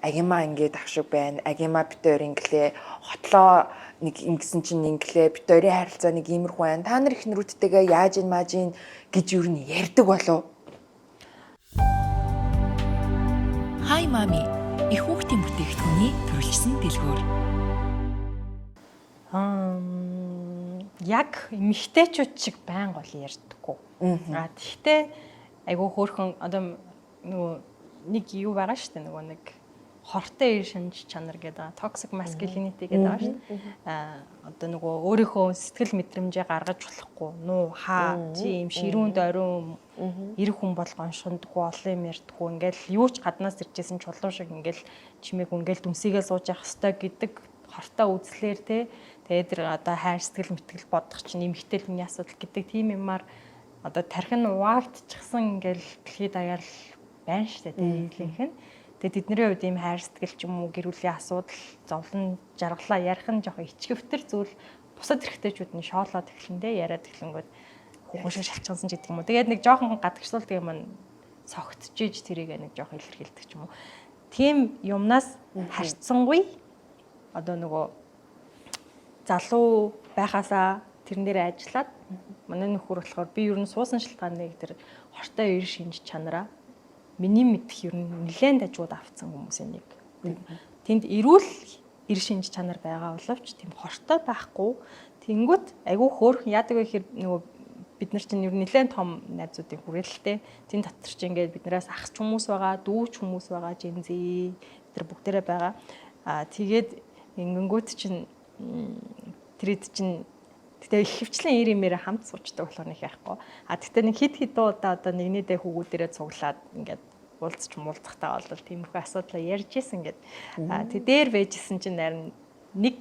агимаа ингээд ах шиг байна. Агимаа бит өөр инглээ хотлоо нэг ингэсэн чинь инглээ бит өөрийн харилцаа нэг иймэрхүү байна. Та нар ихнэрүүдтэйгээ яаж ин мааж ин гэж юу н ярьдаг болов. Хай мами. Их хүүхдийн бүтээгдэхүүний төрөлжсөн дэлгүүр. Яг эмэгтэйчүүд шиг байнга бол ярьдаггүй. Гэхдээ айгүй хөөрхөн одоо нөгөө нэг юу байгаа шүү дээ нөгөө нэг хортой ир шинж чанар гэдэг toxic masculinity гэдэг байгаа шүү дээ. Одоо нөгөө өөрийнхөө сэтгэл мэдрэмжээ гаргаж болохгүй нуу хаа тийм ширүүнд оройн эрэг хүн болгон шундаггүй олон юм ярьдаггүй ингээл юу ч гаднаас иржсэн чулуу шиг ингээл чимээг ингээл дүнсийгээ сууж явах хэвээр гэдэг хортой үзлэр те тэгээд тэр одоо хайр сэтгэл мэтгэл бодох чинь эмэгтэй хүний асуудал гэдэг тийм юмар одоо тархин угаалтчихсан ингээл дэлхийд даяар байна шүү дээ тийм хэлэх нь. Тэгээд тэдний хувьд ийм хайр сэтгэл ч юм уу гэр бүлийн асуудал зовлон жаргалаа ярих нь жоохон ичгэвтер зүйл бусад эрэгтэйчүүд нь шоолоод эхлэндээ яриад эхлэнгүүд хүүхэн шалчгансан ч гэдэг юм уу. Тэгээд нэг жоохон гадагшлуулдаг юм цогтжиж тэрийг нэг жоохон илэрхийлдэг ч юм уу. Тийм юмнаас харьцсангүй одоо нөгөө залуу байхасаа тэрэн дээр ажиллаад манай нөхөр болохоор би ер нь суусан шалтгааныг тэр хортой ир шинж чанараа миний мэдх ер нь нэлээд дажууд авцсан хүмүүсийн нэг. Тэнд эрүүл ир шинж чанар байгаа боловч тийм хортой байхгүй. Тэнгүүт айгүй хөөрхөн яадаг вэ гэхээр нөгөө бид нар чинь ер нь нэлээд том найзуудын хүрээлэлтэй. Тэн дотор чинь ингээд биднээс ах ч хүмүүс байгаа, дүү ч хүмүүс байгаа, жинзээ тэр бүгдээрээ байгаа. Тэгээд ингэнгүүт чинь тэрэд чинь тэгтээ их хвчлэн ир имээр хамт суучдаг болохоор нэг яахгүй. Тэгтээ нэг хид удаа одоо нэгнийдээ хүүгүүдээрээ цуглаад ингээд уулзч муулзахтаа бол тиймэрхүү асуудал ярьж исэн ингээд. Тэг дээр байжсэн чинь харин нэг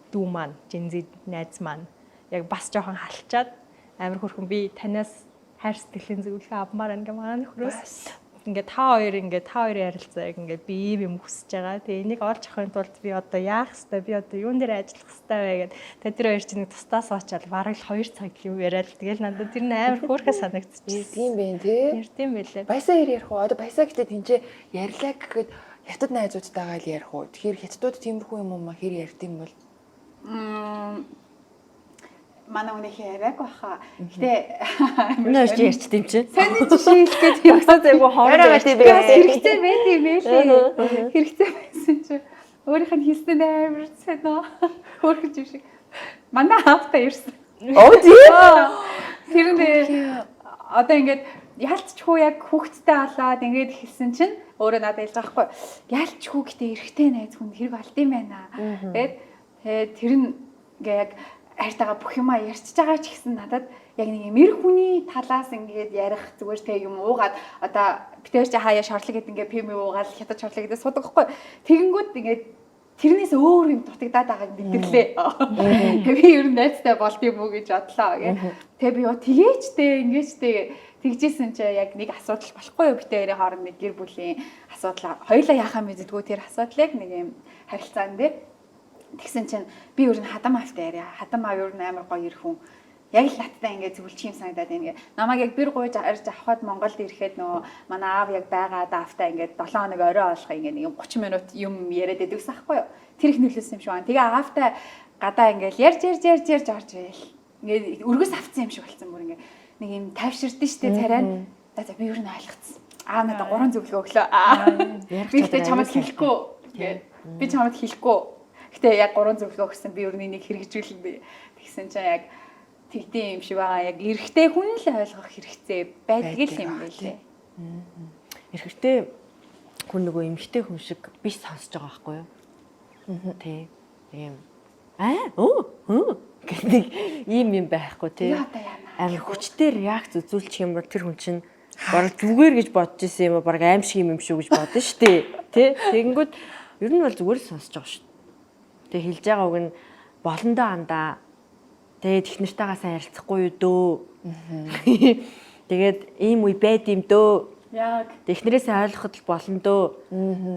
дүү маань жинзээ найз маань яг бас жоохон халчаад амар хөрхөн би танаас хайр сэтгэлийн зөвлөгөө авмаар ингээ манай нөхрөөс ингээ та хоёрын ярилцаа яг ингээ би ийм юм хүсэж байгаа. Тэгээ энийг олж авахын тулд би одоо яах хэвээр би одоо юун дээр ажиллах хэвээр вэ гэдэг. Тэр хоёр чинь тусдаас очоод бараг л 2 цаг юм яриад тэгэл надад тэр нь амар хөөрхөө санагдчихсэн. Тийм бэ тий. Яртим байлээ. Баясаа ярих уу? Одоо баясаа гэдэг тэнцээ ярьлаа гэхэд хятад найзуудтайгаа л ярих уу? Тэгэхээр хятадууд тиймэрхүү юм уу хэр ярьдсан бол манай өнөөхөө яриаг баха. Гэтэ өнөөж ярьчт юм чи. Сайн жишээ хэлгээд Ясаа зайгүй хоороо хэрэгтэй байт юм ээ. Хэрэгтэй байсан чи өөрийнх нь хэлсэн амар санаа. Хөөрхөн юм шиг. Манай хаалтаа ирсэн. оо тий. Тэр одоо ингээд яалтчгүй яг хүүхдтэй болоод ингээд хэлсэн чинь өөрөө надад хэлж байгаа байхгүй. Яалтчгүй гэтээ эрэгтэй найз хүн хэрэг алд юм байна. Тэгээд тэр нь ингээ яг хайртайгаа бүх юмаа ярьчихж байгаа ч гэсэн надад яг нэг юм эр хүний талаас ингээд ярих зүгээр тэг юм уугаад одоо битээр чи хаяа шорлог гэдэг ингээд пим уугаад хятад шорлог гэдэг судаг байхгүй. Тэгэнгүүт ингээд тэрнээс өөр юм дутагдаад байгааг мэдэрлээ. Би ер нь найзтай болд юм уу гэж бодлоо гэх. Тэгээ би тэгээчтэй ингээчтэй тэгжсэн чи яг нэг асуудал болохгүй юу битээрийн хооронд нэг гэр бүлийн асуудал хоёулаа яхаа мэддэггүй тэр асуудлыг нэг юм харилцаан дээр тэгсэн чинь би ер нь хадам автай яриа. Хадам аав ер нь амар гоё ир хүн. Яг л надтай ингээд зөвлөж юм санагдаад байна гэ. Намайг яг бэр гуйж арьж авахад Монголд ирэхэд нөгөө манай аав яг байгаа даавтай ингээд 7 хоног орой олох ингээд нэг 30 минут юм яриад байдагсан байхгүй юу. Тэр их нөлөөсөн юм шиг байна. Тэгээ аавтай гадаа ингээд ярьж орж байл. Ингээд өргөс авцсан юм шиг болсон бүр ингээд нэг юм тайвширдэн штэ царай. За би ер нь ойлгоцсон. Надад 3 зөвлөгөө өглөө. Би ихтэй чамд хэлэхгүй. Би чамд хэлэхгүй. Гэтэ яг 3 зөвлөгөө өгсөн би ер нь энийг хэрэгжүүлнэ тэгсэн чинь яг тэгдэм юм шиг байгаа. Яг эрэгтэй хүн л ойлгох хэрэгцээ байдаг юм байлээ. Эрэгтэй хүн нөгөө эмэгтэй хүн шиг биш сонсож байгаа байхгүй юу? Тий. Тийм. Гэдэг ийм байхгүй тий. Амар хүчтэй реакц үзүүлчих юм бол тэр хүн чинь бараг зүгээр гэж бодож исэн юм бараг аим шиг юм шүү гэж бодно шүү дээ. Тий. Тэгэнгүүт ер нь бол зүгээр л сонсож байгаа шүү. Тэг хэлж байгаа үг нь болондоо андаа. Тэгээд их нартайгаа сайн ярилцахгүй юу дөө. Тэгээд ийм үе байд юм дөө. Яг Эхнэрээс ойлгоход л болно дөө.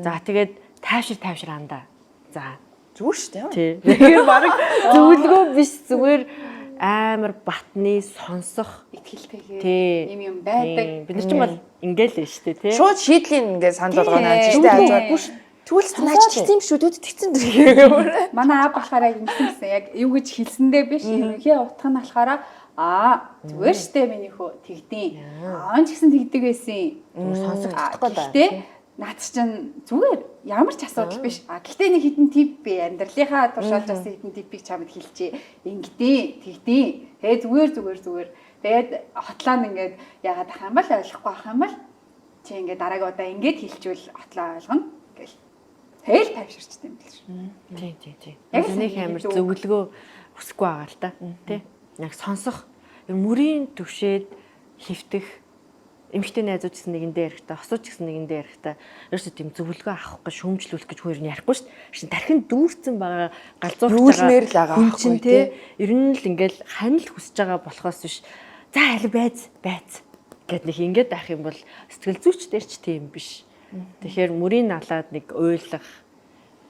За тэгээд тайвшир андаа. За зүгээр шүү дээ. тий. Тэгэхээр бараг зөвлөгөө биш зүгээр амар батны сонсох итгэлтэйгээр юм байдаг. Бид нар ч юм бол ингээл л шүү дээ тий. Шууд шийдлийн ингээд санал болгоно ажилттай хажуугаар биш. Тэгвэл наач тийм шүү дээ тэгсэн дэр. Манай аав болохоор яг ингэсэн яг юу гэж хэлсэндээ биш. Ерөнхий утга нь болохоор зүгээр штэ миний хөө тэгдэв. Ч гэсэн тэгдэг байсан. Сонсогдохгүй даа. Гэтэ наад чинь зүгээр ямар ч асуудал биш. Гэхдээ нэг хитэн тип би амьдралынхаа туршаалж авсан хитэн типийг чамд хэлчихье. Ингэдэ тэгдэв. Тэгээ зүгээр. Тэгээд хотлоо нь ингээд яагаад ах юм бол ойлгохгүй ах юм бол чи ингээд дараагийн удаа ингээд хэлчихвэл хотлоо ойлгоно гэл. Тэгэл тайвширчтэй юм биш. Тийм. Яг нэг л амар зөв. зөвлөгөө хүсэхгүй байгаа л та. Тэ. Яг сонсох мөрийн төвшөөд хөвтөх эмэгтэй найзууд гэсэн нэгэндээ ярихдаа, хосууч гэсэн нэгэндээ ярихдаа ерөөсөө тийм зөвлөгөө авах гэж шүүмжлүүлэх гэж хоёр нь ярихгүй шүү дээ. Шин тархин дүүрсэн байгаа галзуурч Дүүрмээр л байгаа хүн чинь байхгүй, те. Ер нь л ингээл ханил хүсэж байгаа болохоос биш. За аль байц гэд нэг ингээд байх юм бол сэтгэл зүйчдэр ч тийм биш. Тэгэхээр мөрийн налаад нэг уйлах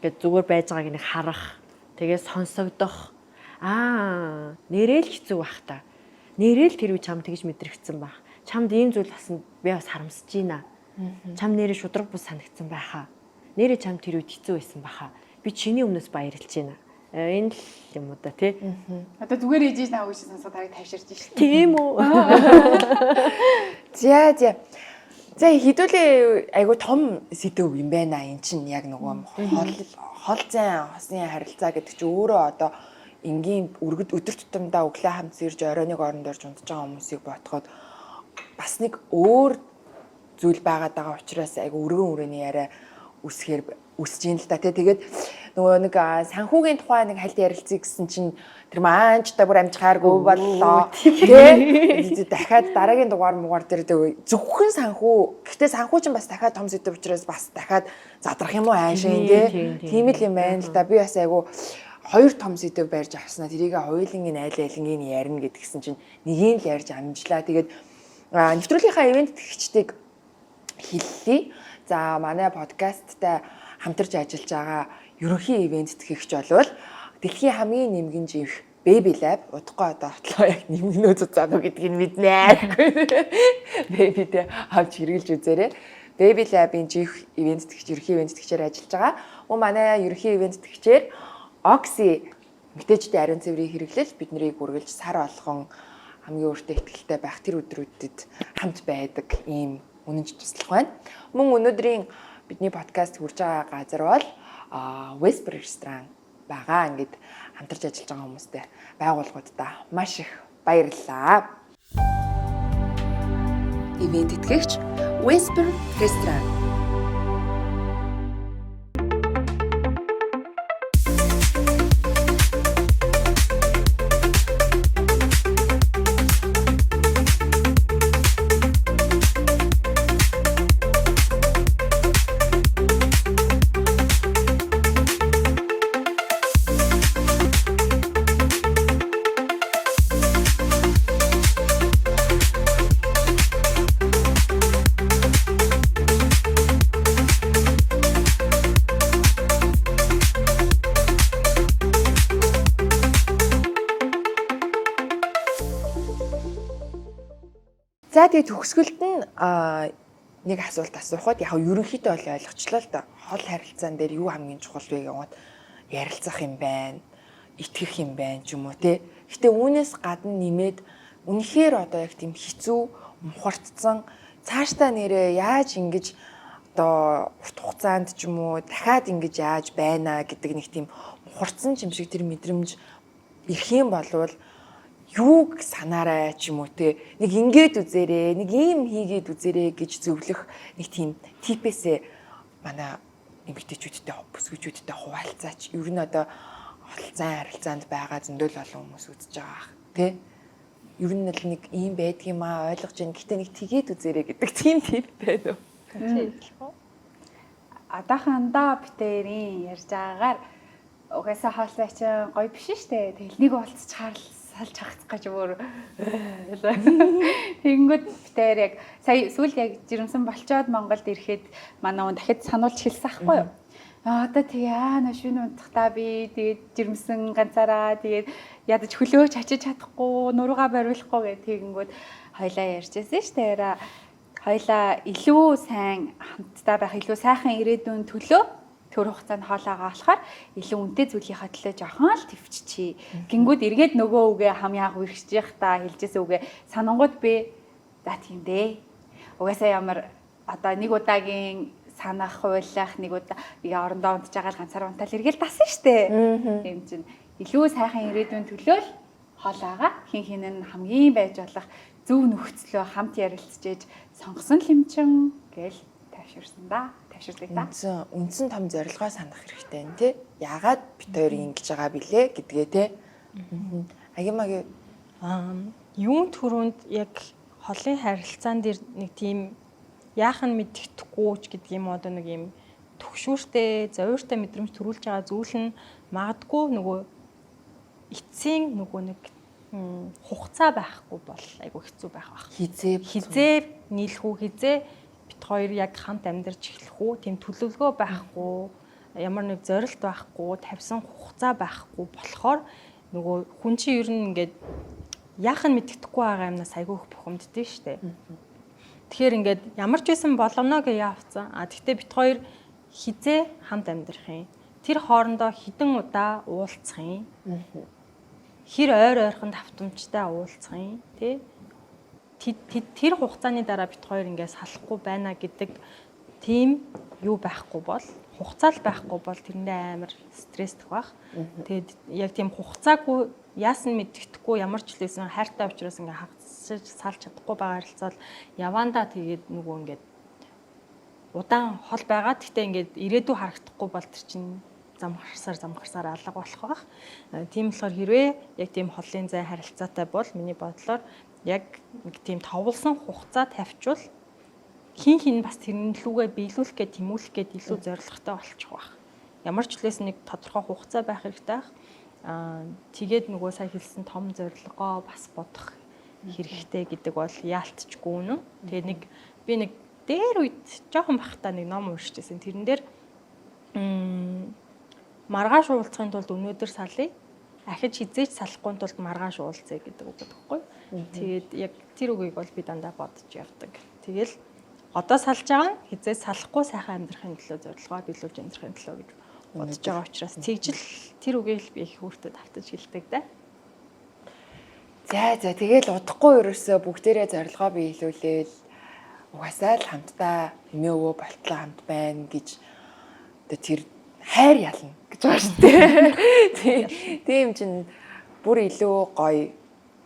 гэд зүгээр байж байгааг нэг харах, тэгээ сонсогдох. Нэрэл хэцүү бах та. Нэрэл тэр үе чам тэгж мэдрэгдсэн баг. Чамд ийм зүйл басна би бас харамсаж байна. Чам нэрээ шудраг бус санагдсан байхаа. Нэрээ чам тэр үед хэцүү байсан байхаа. Би чиний өмнөөс баярлж байна. Энэ л юм уу да тий. Одоо зүгээр ээжээс наваа гэж сонсоод тарыг тайвширч шээ. Тийм үү. За. За хэдүүлээ айгу том сэдв юм байна. Эн чинь яг нөгөө хол зайн хосны харилцаа гэдэг чинь өөрөө одоо энгийн өдөр тутамдаа өглөө хамт ирж оройныг орон дээрж унтж байгаа хүмүүсийг ботход бас нэг өөр зүйл байгаад байгаа учраас айгу өргөн өрөөний яриа үсэж ийн л та тий. Тэгээд нөгөө нэг санхүүгийн тухай нэг хальт ярилцъя гэсэн чинь тэр маанчтай бүр амжихааргүй боллоо тий. Дахиад дараагийн дугаар дээр зөвхөн санхүү. Гэхдээ санхүү чинь бас дахиад том сэдв учраас бас дахиад задрах юм уу аашин тий. Тийм л юм байна л да. Би бас айгу хоёр том сэдв барьж авснаа тэрийг хоёулангийн айлынгийн ярина гэдгсэн чинь нэгийг л ярьж амжлаа. Тэгээд нэвтрүүлгийнхаа ивент тэгчдийг хэллээ. За манай подкасттай хамтарч ажиллаж байгаа ерөнхий ивент тэгэгч болвол дэлхийн хамгийн нэмгэн живх Baby Lab удахгүй одоо хотлоо яг нэмгэнөө цуцаагүй гэдгийг мэднэ. Baby-тэй авч хэрэгжилж үзээрэй. Baby Lab-ийн живх ивент тэгч ерөнхий ивент тэгчээр ажиллаж байгаа. Манай ерөнхий ивент тэгчээр Oxy мэгтэйчдийн ариун цэврийг хэрэглэж биднийг үргэлж сар болгон хамгийн өөртөө ихтэй байх тэр өдрүүдэд хамт байдаг ийм үнэнч туслах байна. Мөн өнөөдрийн бидний подкаст хүрж байгаа газар бол Whisper Restaurant байгаа. Ингээд хамтарч ажиллаж байгаа хүмүүстэй байгууллагуудаа маш их баярлалаа. Ивент итгэгч Whisper Restaurant. За тэгээд төгсгөлд нь нэг асуулт асуухад яг ерөнхийдөө бол ойлгочлоо л да. Хол харилцаан дээр юу хамгийн чухал вэ гэвэл ярилцах юм байна, итгэх юм байна ч юм уу те. Гэтэ үүнээс гадна нэмээд үнэхээр одоо яг тийм хэцүү, мухардсан цаашдаа нэрээ яаж ингэж одоо урт хугацаанд ч юм уу дахиад ингэж яаж байна гэдэг нэг тийм мухардсан юм шиг тэр мэдрэмж ирэх юм болвол юуг санаарай ч юм уу те нэг ингээд үзээрэй нэг ийм хийгээд үзээрэй гэж зөвлөх нэг тийм типээсээ манай эмэгтэйчүүдтэй бүсгүйчүүдтэй хуваалцаач. Ер нь одоо холцоо харилцаанд байгаа зөндөл олон хүмүүс үзэж байгаа те. Ер нь л нэг ийм байдгийм аа ойлгож байна. Гэтэ нэг тгээд үзээрэй гэдэг тийм тип байна уу? Адахандаа битэрийн ярьж байгаагаар угаасаа хоолцоо чинь гоё биш штэ. Тэгэл нэг уулзч салж хагцах гэж өөр тэгэнгүүт битээр яг сая сүүл яг жирэмсэн болчоод Монголд ирэхэд манай хүн дахиад сануулж хэлсэн ахгүй юу? Одоо тэгээ шөнө унтахтаа би тэгээд жирэмсэн ганцаараа тэгээд ядаж хөлөөч ачиж чадахгүй нуруугаа бориулахгүй гэх тэгэнгүүт хоёлаа ярьжсэн штэ. Хоёлаа илүү сайн хамтдаа байх, илүү сайхан ирээдүйн төлөө төр хугацаанд хоолойгоо болохоор илүү үнэтэй зүйлийнхаа төлөө жоохон л төвччихье. Гингүүд эргээд нөгөө үгээ хамяаг үргэлж явах та хэлжсэн үгээ санангууд би за тийм дээ. Угаасаа ямар одоо нэг удаагийн санах хуйлах нэг удаа орондоо унтж байгаа л ганцаар унтаал эргээл дасан штэ. Тийм чинь илүү сайхан ирээдүйн төлөө л хоолойгоо хин хинэн хамгийн байж болох зөв нөхцлөө хамт ярилцжээж сонгосон л юм чин гээл тайвширсан да. тайвширдаг та. Үндсэн том зорилгоо санах хэрэгтэй нь тий. Яагаад бид хоёр ингэж байгаа билээ гэдгээ тий. Агимагийн юун төрөнд яг холын харилцаан дээр нэг тийм яах нь мэддэхгүй ч гэдэг юм одоо нэг юм төгшүүртэй, зовёртой мэдрэмж төрүүлж байгаа зүйл нь магадгүй нөгөө эцсийн нөгөө нэг хугацаа байхгүй бол айгүй хэцүү байх бах. Хизээ нийлэх үү, хизээ бит хоёр яг хамт амьдарч эхлэх үү, тийм төлөвлөгөө байхгүй, ямар нэг зорилт байхгүй, тавьсан хугацаа байхгүй болохоор нөгөө хүн чинь ер нь ингээд яах нь мэддэхгүй байгаа юмнаас айгүй их бухимддээ штэ. Тэгэхээр ингээд ямар ч байсан болгоно гэж явцсан. Тэгтээ бит хоёр хизээ хамт амьдрах юм. Тэр хоорондоо хідэн удаа уулзах юм. Хэр ойрхон давтамжтай уулзах юм тий. Тэр хугацааны дараа бит хоёр ингээд салахгүй байна гэдэг тийм юу байхгүй бол хугацаа л байхгүй бол тэрэндээ амар стрессдэх байх. Тэгээд яг тийм хугацаагүй яасан мэддэхгүй ямар ч л байсан хайртай учраас ингээд хагасж салж чадахгүй байгаа харилцаа бол явандаа тэгээд нөгөө ингээд удаан хол байгаа. Гэхдээ ингээд ирээдүй харагдахгүй бол тэр чинь замхарсаар алга болох байх. Тийм болохоор хэрвээ яг тийм холын зай харилцаатай бол миний бодлоор яг нэг тийм товлсон хугацаа тавьчвал хин бас тэрнлүүгээ биелүүлэх гэж тэмүүлэх гэж илүү зорилготой болчих واخ. Ямар ч хэлээс нэг тодорхой хугацаа байх хэрэгтэй байх. Тэгээд нөгөө сая хэлсэн том зорилгоо бас бодох хэрэгтэй гэдэг бол яалтчгүй үнэн. Тэгээд би нэг дээр үед жоохон бахта нэг ном уншижсэн. Тэрэн дээр маргааш уулзахын тулд өнөөдөр салъя. Ахиж хизээч салахгүй тулд маргааш уулзъя гэдэг үг байхгүй. Тэгээд яг тэр үгийг бол би дандаа бодож явдаг. Тэгэл одоо салж байгаа нь хизээ салахгүй сайхан амьдрахын төлөө зорилгоо биелүүлж амьдрахын төлөө гэж бодож байгаа учраас тэгжил тэр үгийг би их өөртөө давтаж хэлдэг да. За тэгэл удахгүй ерөөсөө бүгдээрээ зорилгоо биелүүлээл угаасаа л хамтдаа эмээ өвөө болтлоо хамт байна гэж одоо тэр хайр ялна гэж байгаа шүү дээ. Тийм чинь бүр илүү гоё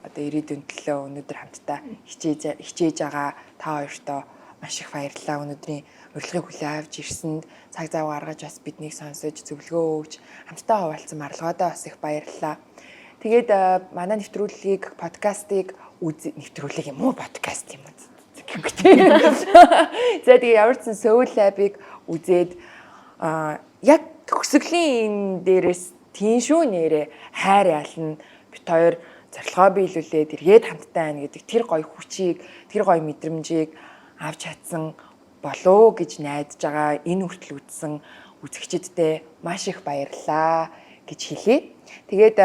одоо ирээдүйн төлөө өнөөдөр хамтдаа хичээж байгаа та хоёртоо маш их баярлалаа. Өнөөдрийн урилгыг хүлээн авч ирсэнд цаг зав гаргаж бас биднийг сонсож зөвлөгөө өгч хамтдаа хуваалцсан марлагаадаа бас их баярлалаа. Тэгээд манай нэвтрүүлгийг подкастыг нэвтрүүлэг юм уу подкаст юм уу? За тэгээ ямар ч Soul Lab-ыг үзээд яг төгсгөлийн дээрээс тийм шүү нэрэ хайр ялна бит хоёр зорилгоо биелүүлээд эргээд хамтдаа байна гэдэг тэр гоё хүчийг тэр гоё мэдрэмжийг авч чадсан болоо гэж найдаж байгаа энэ хүртэл үзсэн үзэгчдтэй маш их баярлалаа гэж хэлье. Тэгээд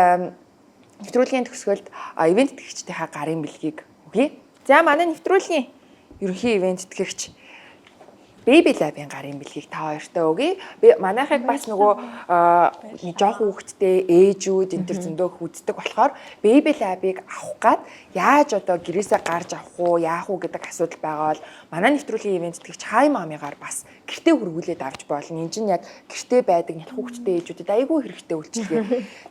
нэвтрүүлгийн төгсгөлд ивент тэтгэгчдийнхаа гарын бэлгийг өгье. За манай нэвтрүүлгийн ерөнхий ивент тэтгэгч Baby Lab-ийн гарын бэлгийг та хоёртаа өгье. Би манайхыг бас нөгөө жоох хүүхэдтэй ээжүүд энэ төр зөндөө үздэг болохоор Baby Lab-ыг авах гад яаж одоо гэрээсээ гарч авах уу, яах уу гэдэг асуудал байгаа бол манай нэвтрүүлгийн ивент тэтгэгч Хай Мамигаар бас гэртээ хөргүүлээд авч болно. Энэ чинь яг гэртээ байдаг нялх хүүхэдтэй ээжүүдэд айгүй хэрэгтэй үйлчилгээ.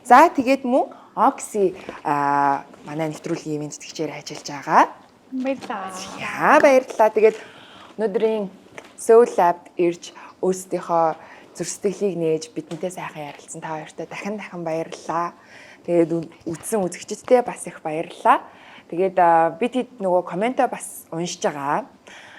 За тэгээд мөн Oxy манай нэвтрүүлгийн ивент тэтгэгчээр ажиллаж байгаа. Баярлалаа. Баярлалаа. Тэгээд өнөөдрийн Soul Lab ирж өөрсдийнхөө зүрх сэтгэлийг нээж бидэнтэй сайхан ярилцсан та хоёртаа дахин баярлалаа. Тэгээд үзсэн үзэгчдтэй бас их баярлалаа. Тэгээд бид нөгөө комментоо бас уншиж байгаа.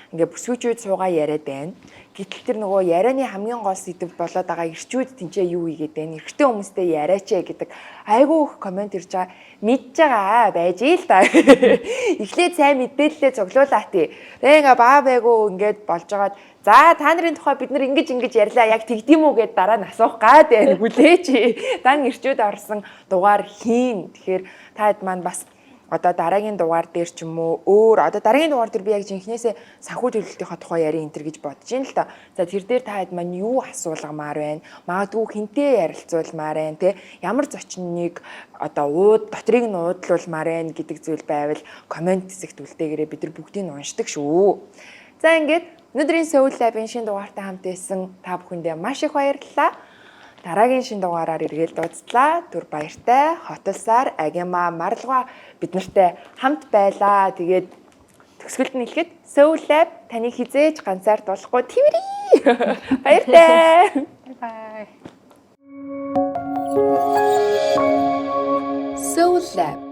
Ингээ бүсгүйчүүд суугаа яриад байна. Гэтэл тэр нөгөө ярианы хамгийн гол сэдэв болоод байгаа ирчүүд тэнцээ юу хийгээд байна? Эрэгтэй хүмүүстэй яриач гэдэг айгүй их коммент ирж байгаа. Мэдж байгаа байж ий л та. Эхлээд сайн мэдээлэлээ цуглуулаа тий. Тэгээ ингээ баа байгуу ингээд болж байгаад за та нарын тухай бид нар ингэж ярьлаа яг тэгдэм үү гэд дараа нь асуух гад байна хүлээч. Дан ирчүүд орсон дугаар хийн. Тэгэхээр та хэд маань бас одоо дараагийн дугаар дээр ч юм уу өөр одоо дараагийн дугаар дээр би яг жинхнээсээ санхүү төлөлтийнхаа тухай яри энэ төр гэж бодож байна л та. За тэр дээр та хэд маань юу асуулгамаар байна? Магадгүй хинтээ ярилцуулмаар байна те. Ямар зочныг одоо дотрыг нь уудлуулмаар байна гэдэг зүйл байвал комент хэсэгт үлдээгээрээ бид нар бүгдийг нь уншдаг шүү. За ингээд өнөөдрийн Soul Lab-ийн шинэ дугаартай хамт байсан та бүхэндээ маш их баярлалаа. Дараагийн шинэ дугаараар эргээд дуустлаа. Түр баяртай, хотолсаар, агима, марлгаа бид нартай хамт байлаа. Тэгээд төгсгөлд нь хэлэхэд Soul Lab таны хизээж ганцаар дуулахгүй твэрий Баяртай. Бай. Soul Lab